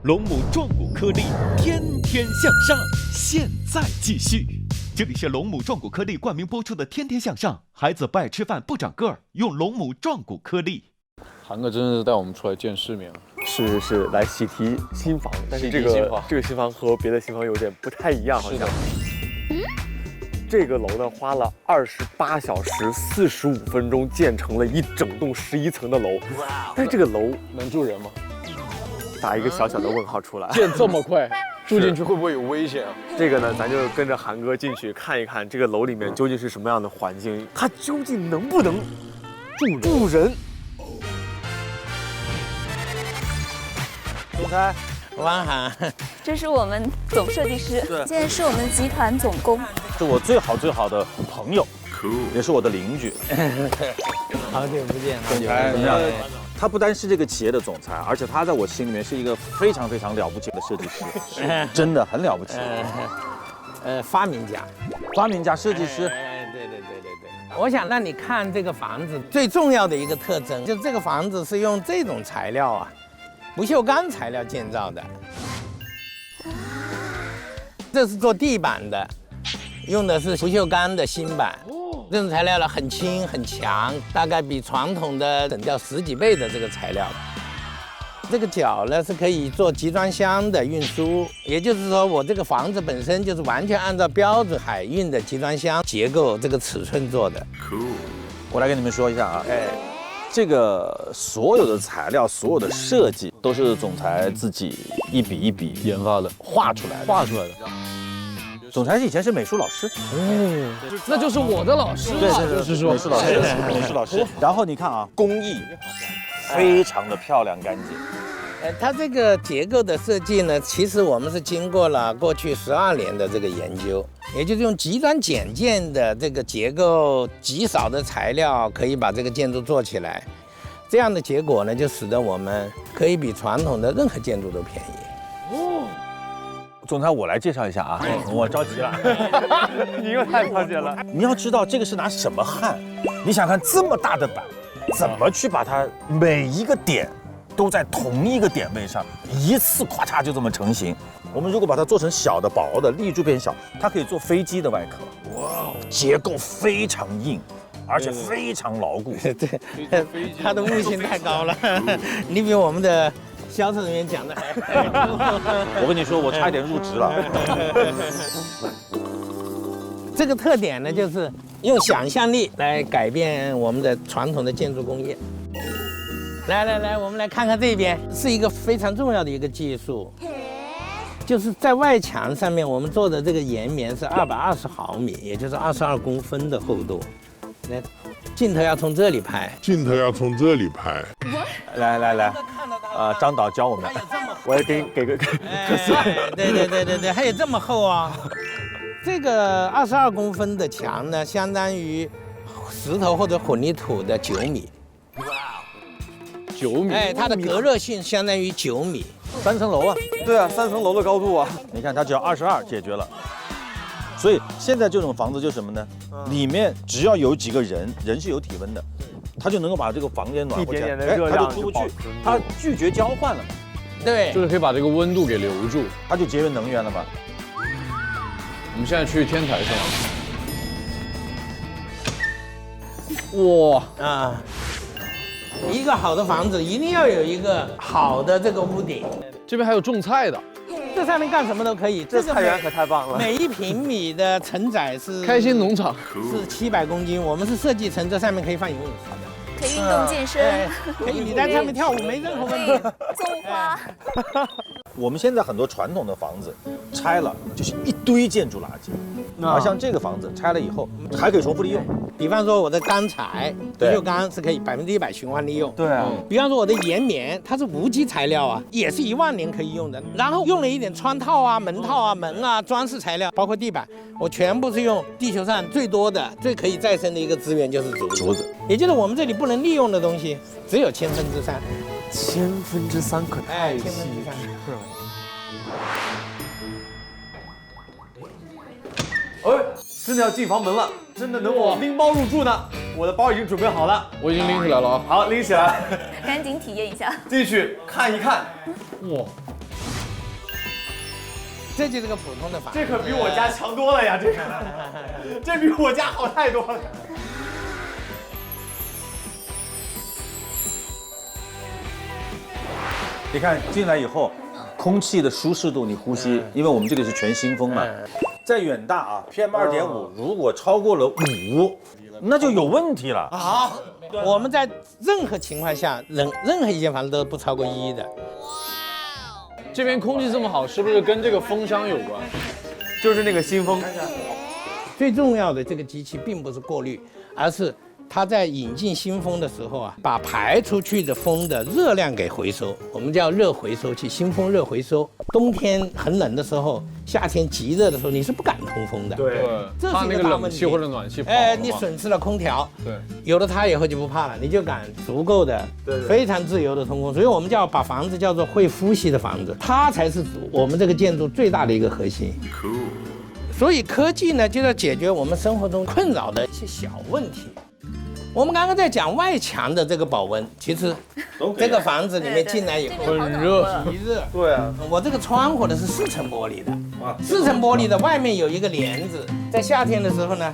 龙母壮骨颗粒，天天向上，现在继续。这里是龙母壮骨颗粒冠名播出的《天天向上》，孩子不爱吃饭不长个儿，用龙母壮骨颗粒。韩哥真的是带我们出来见世面了。是来喜提新房，但是这个新房和别的新房有点不太一样，好像。这个楼呢，花了28小时45分钟建成了一整栋11层的楼，但这个楼能住人吗？打一个小小的问号出来。建这么快，住进去会不会有危险啊？这个呢，咱就跟着韩哥进去看一看，这个楼里面究竟是什么样的环境，它究竟能不能住人？总裁汪涵，这是我们总设计师，对，现在是我们集团总工，是我最好的朋友，也是我的邻居。好久不见，总裁怎么样？他不单是这个企业的总裁，而且他在我心里面是一个非常非常了不起的设计师，真的很了不起。发明家、设计师。对。我想让你看这个房子最重要的一个特征，就是这个房子是用这种材料啊，不锈钢材料建造的。这是做地板的，用的是不锈钢的锌板。这种材料呢很轻很强，大概比传统的省掉10几倍的这个材料。这个角呢是可以做集装箱的运输，也就是说我这个房子本身就是完全按照标准海运的集装箱结构这个尺寸做的。我来跟你们说一下啊，这个所有的材料、所有的设计都是总裁自己一笔一笔研发的、画出来的。总裁以前是美术老师，那就是我的老师了。对，就是说美术老师。然后你看啊，工艺非常的漂亮干净。它这个结构的设计呢，其实我们是经过了过去12年的这个研究，也就是用极端简健的这个结构，极少的材料可以把这个建筑做起来。这样的结果呢，就使得我们可以比传统的任何建筑都便宜。总裁，我来介绍一下啊，我着急了，你又太着急了。你要知道这个是拿什么焊？你想看这么大的板，怎么去把它每一个点都在同一个点位上，一次咔嚓就这么成型？我们如果把它做成小的、薄的，立柱变小，它可以做飞机的外壳。哇，结构非常硬，而且非常牢固。对，它的悟性太高了，你比我们的销售人员讲的还。我跟你说，我差一点入职了。这个特点呢，就是用想象力来改变我们的传统的建筑工业。来，我们来看看这边，是一个非常重要的一个技术，就是在外墙上面我们做的这个岩棉是220毫米，也就是22公分的厚度。来，镜头要从这里拍。来，张导教我们，我也给个。对，还有这么厚啊！这个22公分的墙呢，相当于石头或者混凝土的9米。9米，它的隔热性相当于9米，3层楼啊。对啊，3层楼的高度啊。你看它只要22解决了。所以现在这种房子就是什么呢？里面只要有几个人是有体温的，他就能够把这个房间暖和起来，他就出不去，他拒绝交换了嘛。对，就是可以把这个温度给留住，他就节约能源了嘛。我们现在去天台上。哇啊！一个好的房子一定要有一个好的这个屋顶。这边还有种菜的，这上面干什么都可以。这菜园可太棒了。每1平米的承载是开心农场，是700公斤，我们是设计成这上面可以放游泳池的。可以运动健身，可以你在上面跳舞没任何问题。种花。我们现在很多传统的房子拆了就是一堆建筑垃圾，而像这个房子拆了以后还可以重复利用。比方说我的钢材，不锈钢是可以100%循环利用。对啊。比方说我的岩棉，它是无机材料啊，也是1万年可以用的。然后用了一点窗套啊、门套啊、门啊、装饰材料，包括地板，我全部是用地球上最多的、最可以再生的一个资源就是竹子。也就是我们这里不能利用的东西，只有3/1000。3/1000可太细致了。哎，真的要进房门了，真的能我拎包入住呢。我的包已经准备好了，我已经拎起来了啊。好，拎起来，赶紧体验一下。进去看一看。哇，这就是个普通的房子。这可比我家强多了呀，这比我家好太多了。你看进来以后，空气的舒适度你呼吸，因为我们这里是全新风嘛，在远大啊 PM2.5如果超过了5，那就有问题了啊。我们在任何情况下，任何一间房子都不超过1的。这边空气这么好，是不是跟这个风箱有关？就是那个新风。最重要的这个机器并不是过滤，而是它在引进新风的时候啊，把排出去的风的热量给回收，我们叫热回收器，新风热回收。冬天很冷的时候，夏天极热的时候，你是不敢通风的。对，这怕那个是一个大问题。冷气或者暖气跑。你损失了空调。对，有了它以后就不怕了，你就敢足够的、非常自由的通风。所以我们叫把房子叫做会呼吸的房子，它才是我们这个建筑最大的一个核心。所以科技呢，就要解决我们生活中困扰的一些小问题。我们刚刚在讲外墙的这个保温，其实这个房子里面进来以后很热，极热。对啊，我这个窗户的是4层玻璃的，4层玻璃的外面有一个帘子，在夏天的时候呢，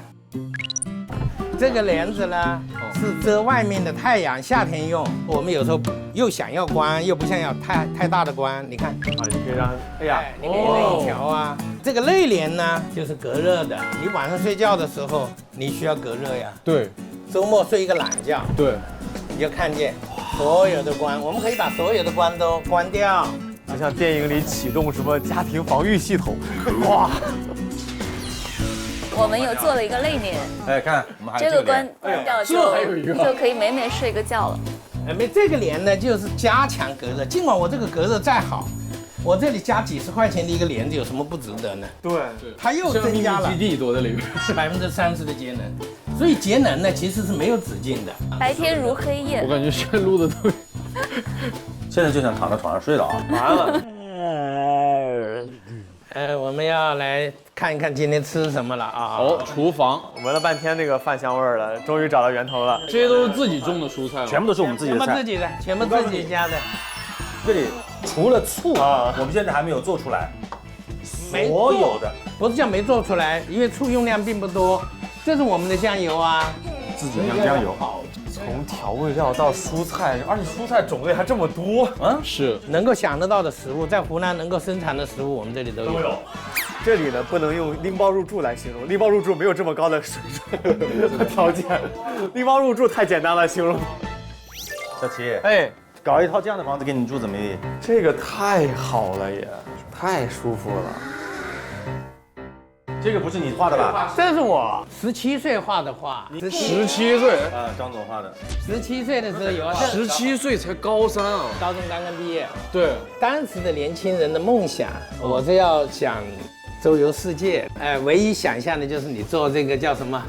这个帘子呢是遮外面的太阳，夏天用。我们有时候又想要关，又不想要太大的关，你看啊，你可以让，哎呀，你可以内调啊。这个内帘呢就是隔热的，你晚上睡觉的时候你需要隔热呀。对。周末睡一个懒觉，对，你就看见所有的光，我们可以把所有的光都关掉，就像电影里启动什么家庭防御系统，哇！我们有做了一个内帘，哎，看我们还这个关掉就可以美美睡个觉了。这个帘呢就是加强隔热，尽管我这个隔热再好，我这里加几10块钱的一个帘子有什么不值得呢？对，它又增加了基地躲在里面30%的节能。所以节能呢，其实是没有止境的。白天如黑夜。我感觉现在录的都，现在就想躺在床上睡了啊！完了。我们要来看一看今天吃什么了啊！厨房闻了半天那个饭香味儿了，终于找到源头了。这些都是自己种的蔬菜吗？全部都是我们自己的菜，全部自己家的。这里除了醋啊，我们现在还没有做出来。所有的不是叫没做出来，因为醋用量并不多。这是我们的酱油啊，自己酿酱油。从调味料到蔬菜，而且蔬菜种类还这么多，是能够想得到的食物，在湖南能够生产的食物，我们这里都有。这里呢不能用拎包入住来形容，拎包入住没有这么高的水准和条件，拎包入住太简单了形容。小齐，哎，搞一套这样的房子给你住怎么样？这个太好了也，太舒服了。这个不是你画的吧？这是我17岁画的画。17岁啊，张总画的。17岁的时候有啊。17岁才高3啊，高中刚刚毕业。对，当时的年轻人的梦想，我是要想周游世界。唯一想象的就是你做这个叫什么？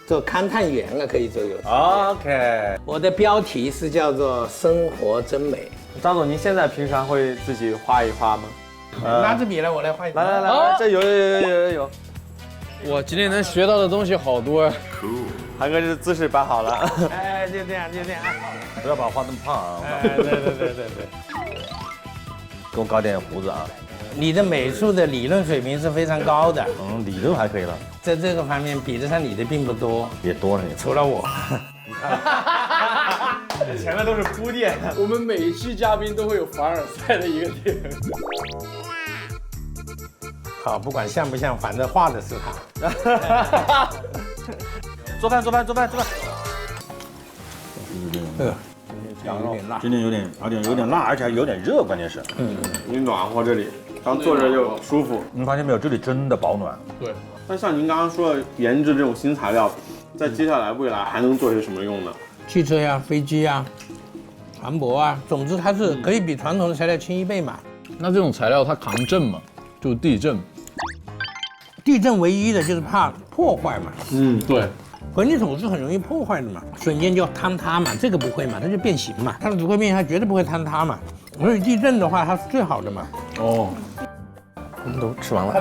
做勘探员了，可以周游。OK。我的标题是叫做“生活真美”。张总，您现在平常会自己画一画吗？拿支笔来，我来画一画。来，这有。我今天能学到的东西好多呀！韩哥这姿势摆好了，就这样，不要把我画那么胖啊！对，给我搞点胡子啊！你的美术的理论水平是非常高的，理论还可以了，在这个方面比得上你的并不多，也多了，除了我。前面都是铺垫。我们每一期嘉宾都会有凡尔赛的一个点。好，不管像不像，反正画的是他。做饭。有点辣，今天有点辣，而且还有点热，关键是。你暖和这里，刚坐着又舒服。你发现没有，这里真的保暖。对。那像您刚刚说的研制这种新材料，在接下来未来还能做些什么用呢？汽车呀、飞机呀、船舶啊，总之它是可以比传统的材料轻1倍嘛。那这种材料它抗震嘛，就地震。地震唯一的就是怕破坏嘛。对。混凝土是很容易破坏的嘛，瞬间就坍塌嘛，这个不会嘛，它就变形嘛，它的只会变形，它绝对不会坍塌嘛。所以地震的话，它是最好的嘛。哦，我们都吃完了。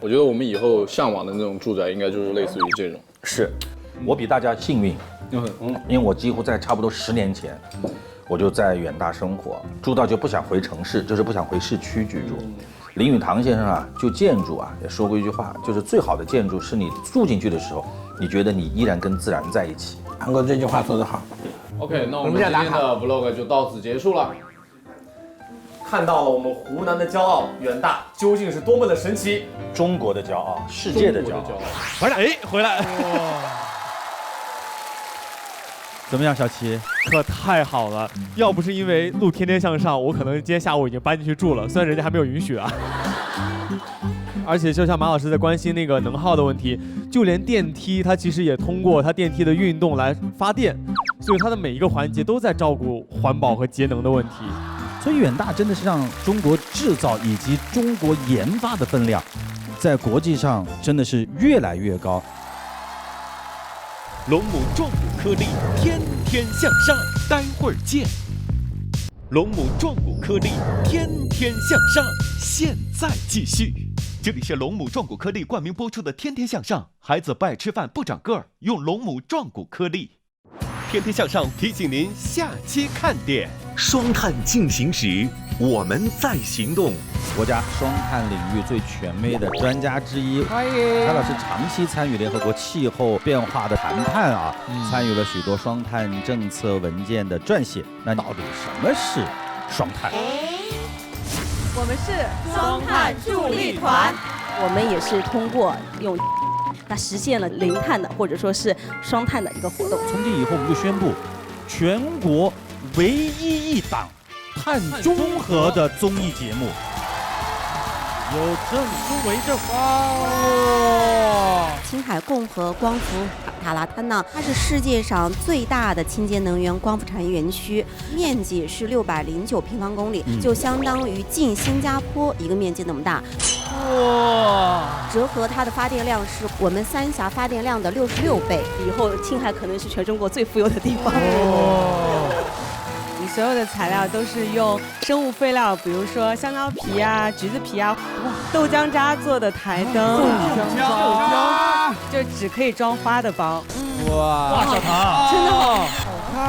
我觉得我们以后向往的那种住宅，应该就是类似于这种。是，我比大家幸运，因为我几乎在差不多10年前，我就在远大生活，住到就不想回城市，就是不想回市区居住。林语堂先生啊，就建筑啊也说过一句话，就是最好的建筑是你住进去的时候，你觉得你依然跟自然在一起。韩国这句话说得好。OK， 那我们今天的 vlog 就到此结束了。看到了我们湖南的骄傲远大究竟是多么的神奇，中国的骄傲，世界的骄傲。回来，回来。怎么样，小齐？可太好了！要不是因为录《天天向上》，我可能今天下午已经搬进去住了，虽然人家还没有允许啊。而且就像马老师在关心那个能耗的问题，就连电梯它其实也通过它电梯的运动来发电，所以它的每一个环节都在照顾环保和节能的问题。所以远大真的是让中国制造以及中国研发的分量，在国际上真的是越来越高。龙母壮骨颗粒，天天向上，待会儿见。龙母壮骨颗粒，天天向上，现在继续。这里是龙母壮骨颗粒冠名播出的《天天向上》，孩子不爱吃饭不长个儿，用龙母壮骨颗粒。天天向上提醒您下期看点：双碳进行时，我们在行动。国家双碳领域最权威的专家之一，欢迎蔡老师长期参与联合国气候变化的谈判啊，参与了许多双碳政策文件的撰写。那到底什么是双碳？我们是双碳助力团，我们也是通过用那实现了零碳的或者说是双碳的一个活动。从今以后我们就宣布，全国唯一一档碳中和的综艺节目。有证书为证。青海共和光伏塔拉滩呢，它是世界上最大的清洁能源光伏产业园区，面积是609平方公里，就相当于近新加坡一个面积那么大。哇！折合它的发电量是我们三峡发电量的66倍。以后青海可能是全中国最富有的地方。你所有的材料都是用生物废料，比如说香蕉皮啊、橘子皮啊、豆浆渣做的台灯，豆浆就只可以装花的包。哇，小唐，真的好看，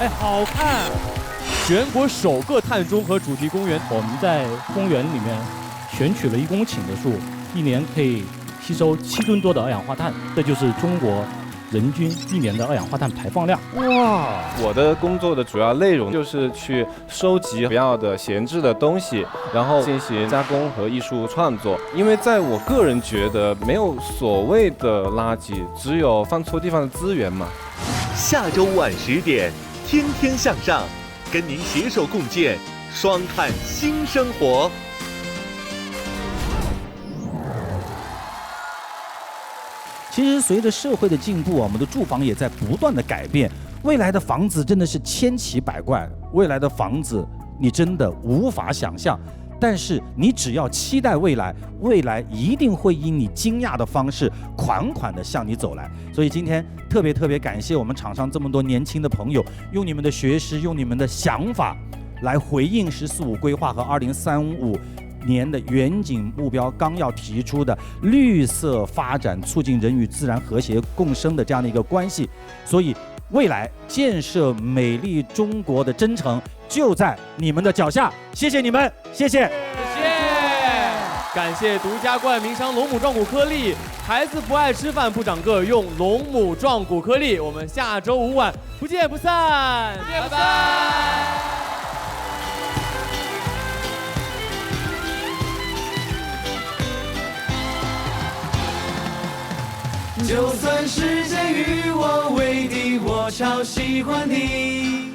哎，好看！全国首个碳中和主题公园，我们在公园里面选取了1公顷的树，一年可以吸收7吨多的二氧化碳，这就是中国人均1年的二氧化碳排放量。哇！我的工作的主要内容就是去收集不要的闲置的东西，然后进行加工和艺术创作。因为在我个人觉得，没有所谓的垃圾，只有放错地方的资源嘛。下周晚10点，天天向上，跟您携手共建双碳新生活。其实随着社会的进步啊，我们的住房也在不断的改变。未来的房子真的是千奇百怪，未来的房子你真的无法想象。但是你只要期待未来，未来一定会以你惊讶的方式款款的向你走来。所以今天特别感谢我们场上这么多年轻的朋友，用你们的学识，用你们的想法来回应“14·5”规划和2035年的远景目标纲要提出的绿色发展，促进人与自然和谐共生的这样的一个关系。所以未来建设美丽中国的征程就在你们的脚下。谢谢你们，谢谢。感谢独家冠名商龙母壮骨颗粒，孩子不爱吃饭不长个，用龙母壮骨颗粒。我们下周5晚不见不散，拜拜。就算世界与我为敌，我超喜欢你，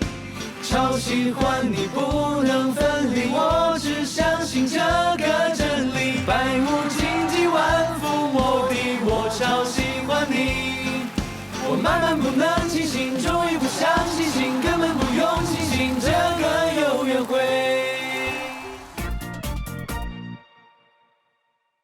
超喜欢你不能分离，我只相信这个真理，百无禁忌万夫莫敌，我超喜欢你，我慢慢不能清醒。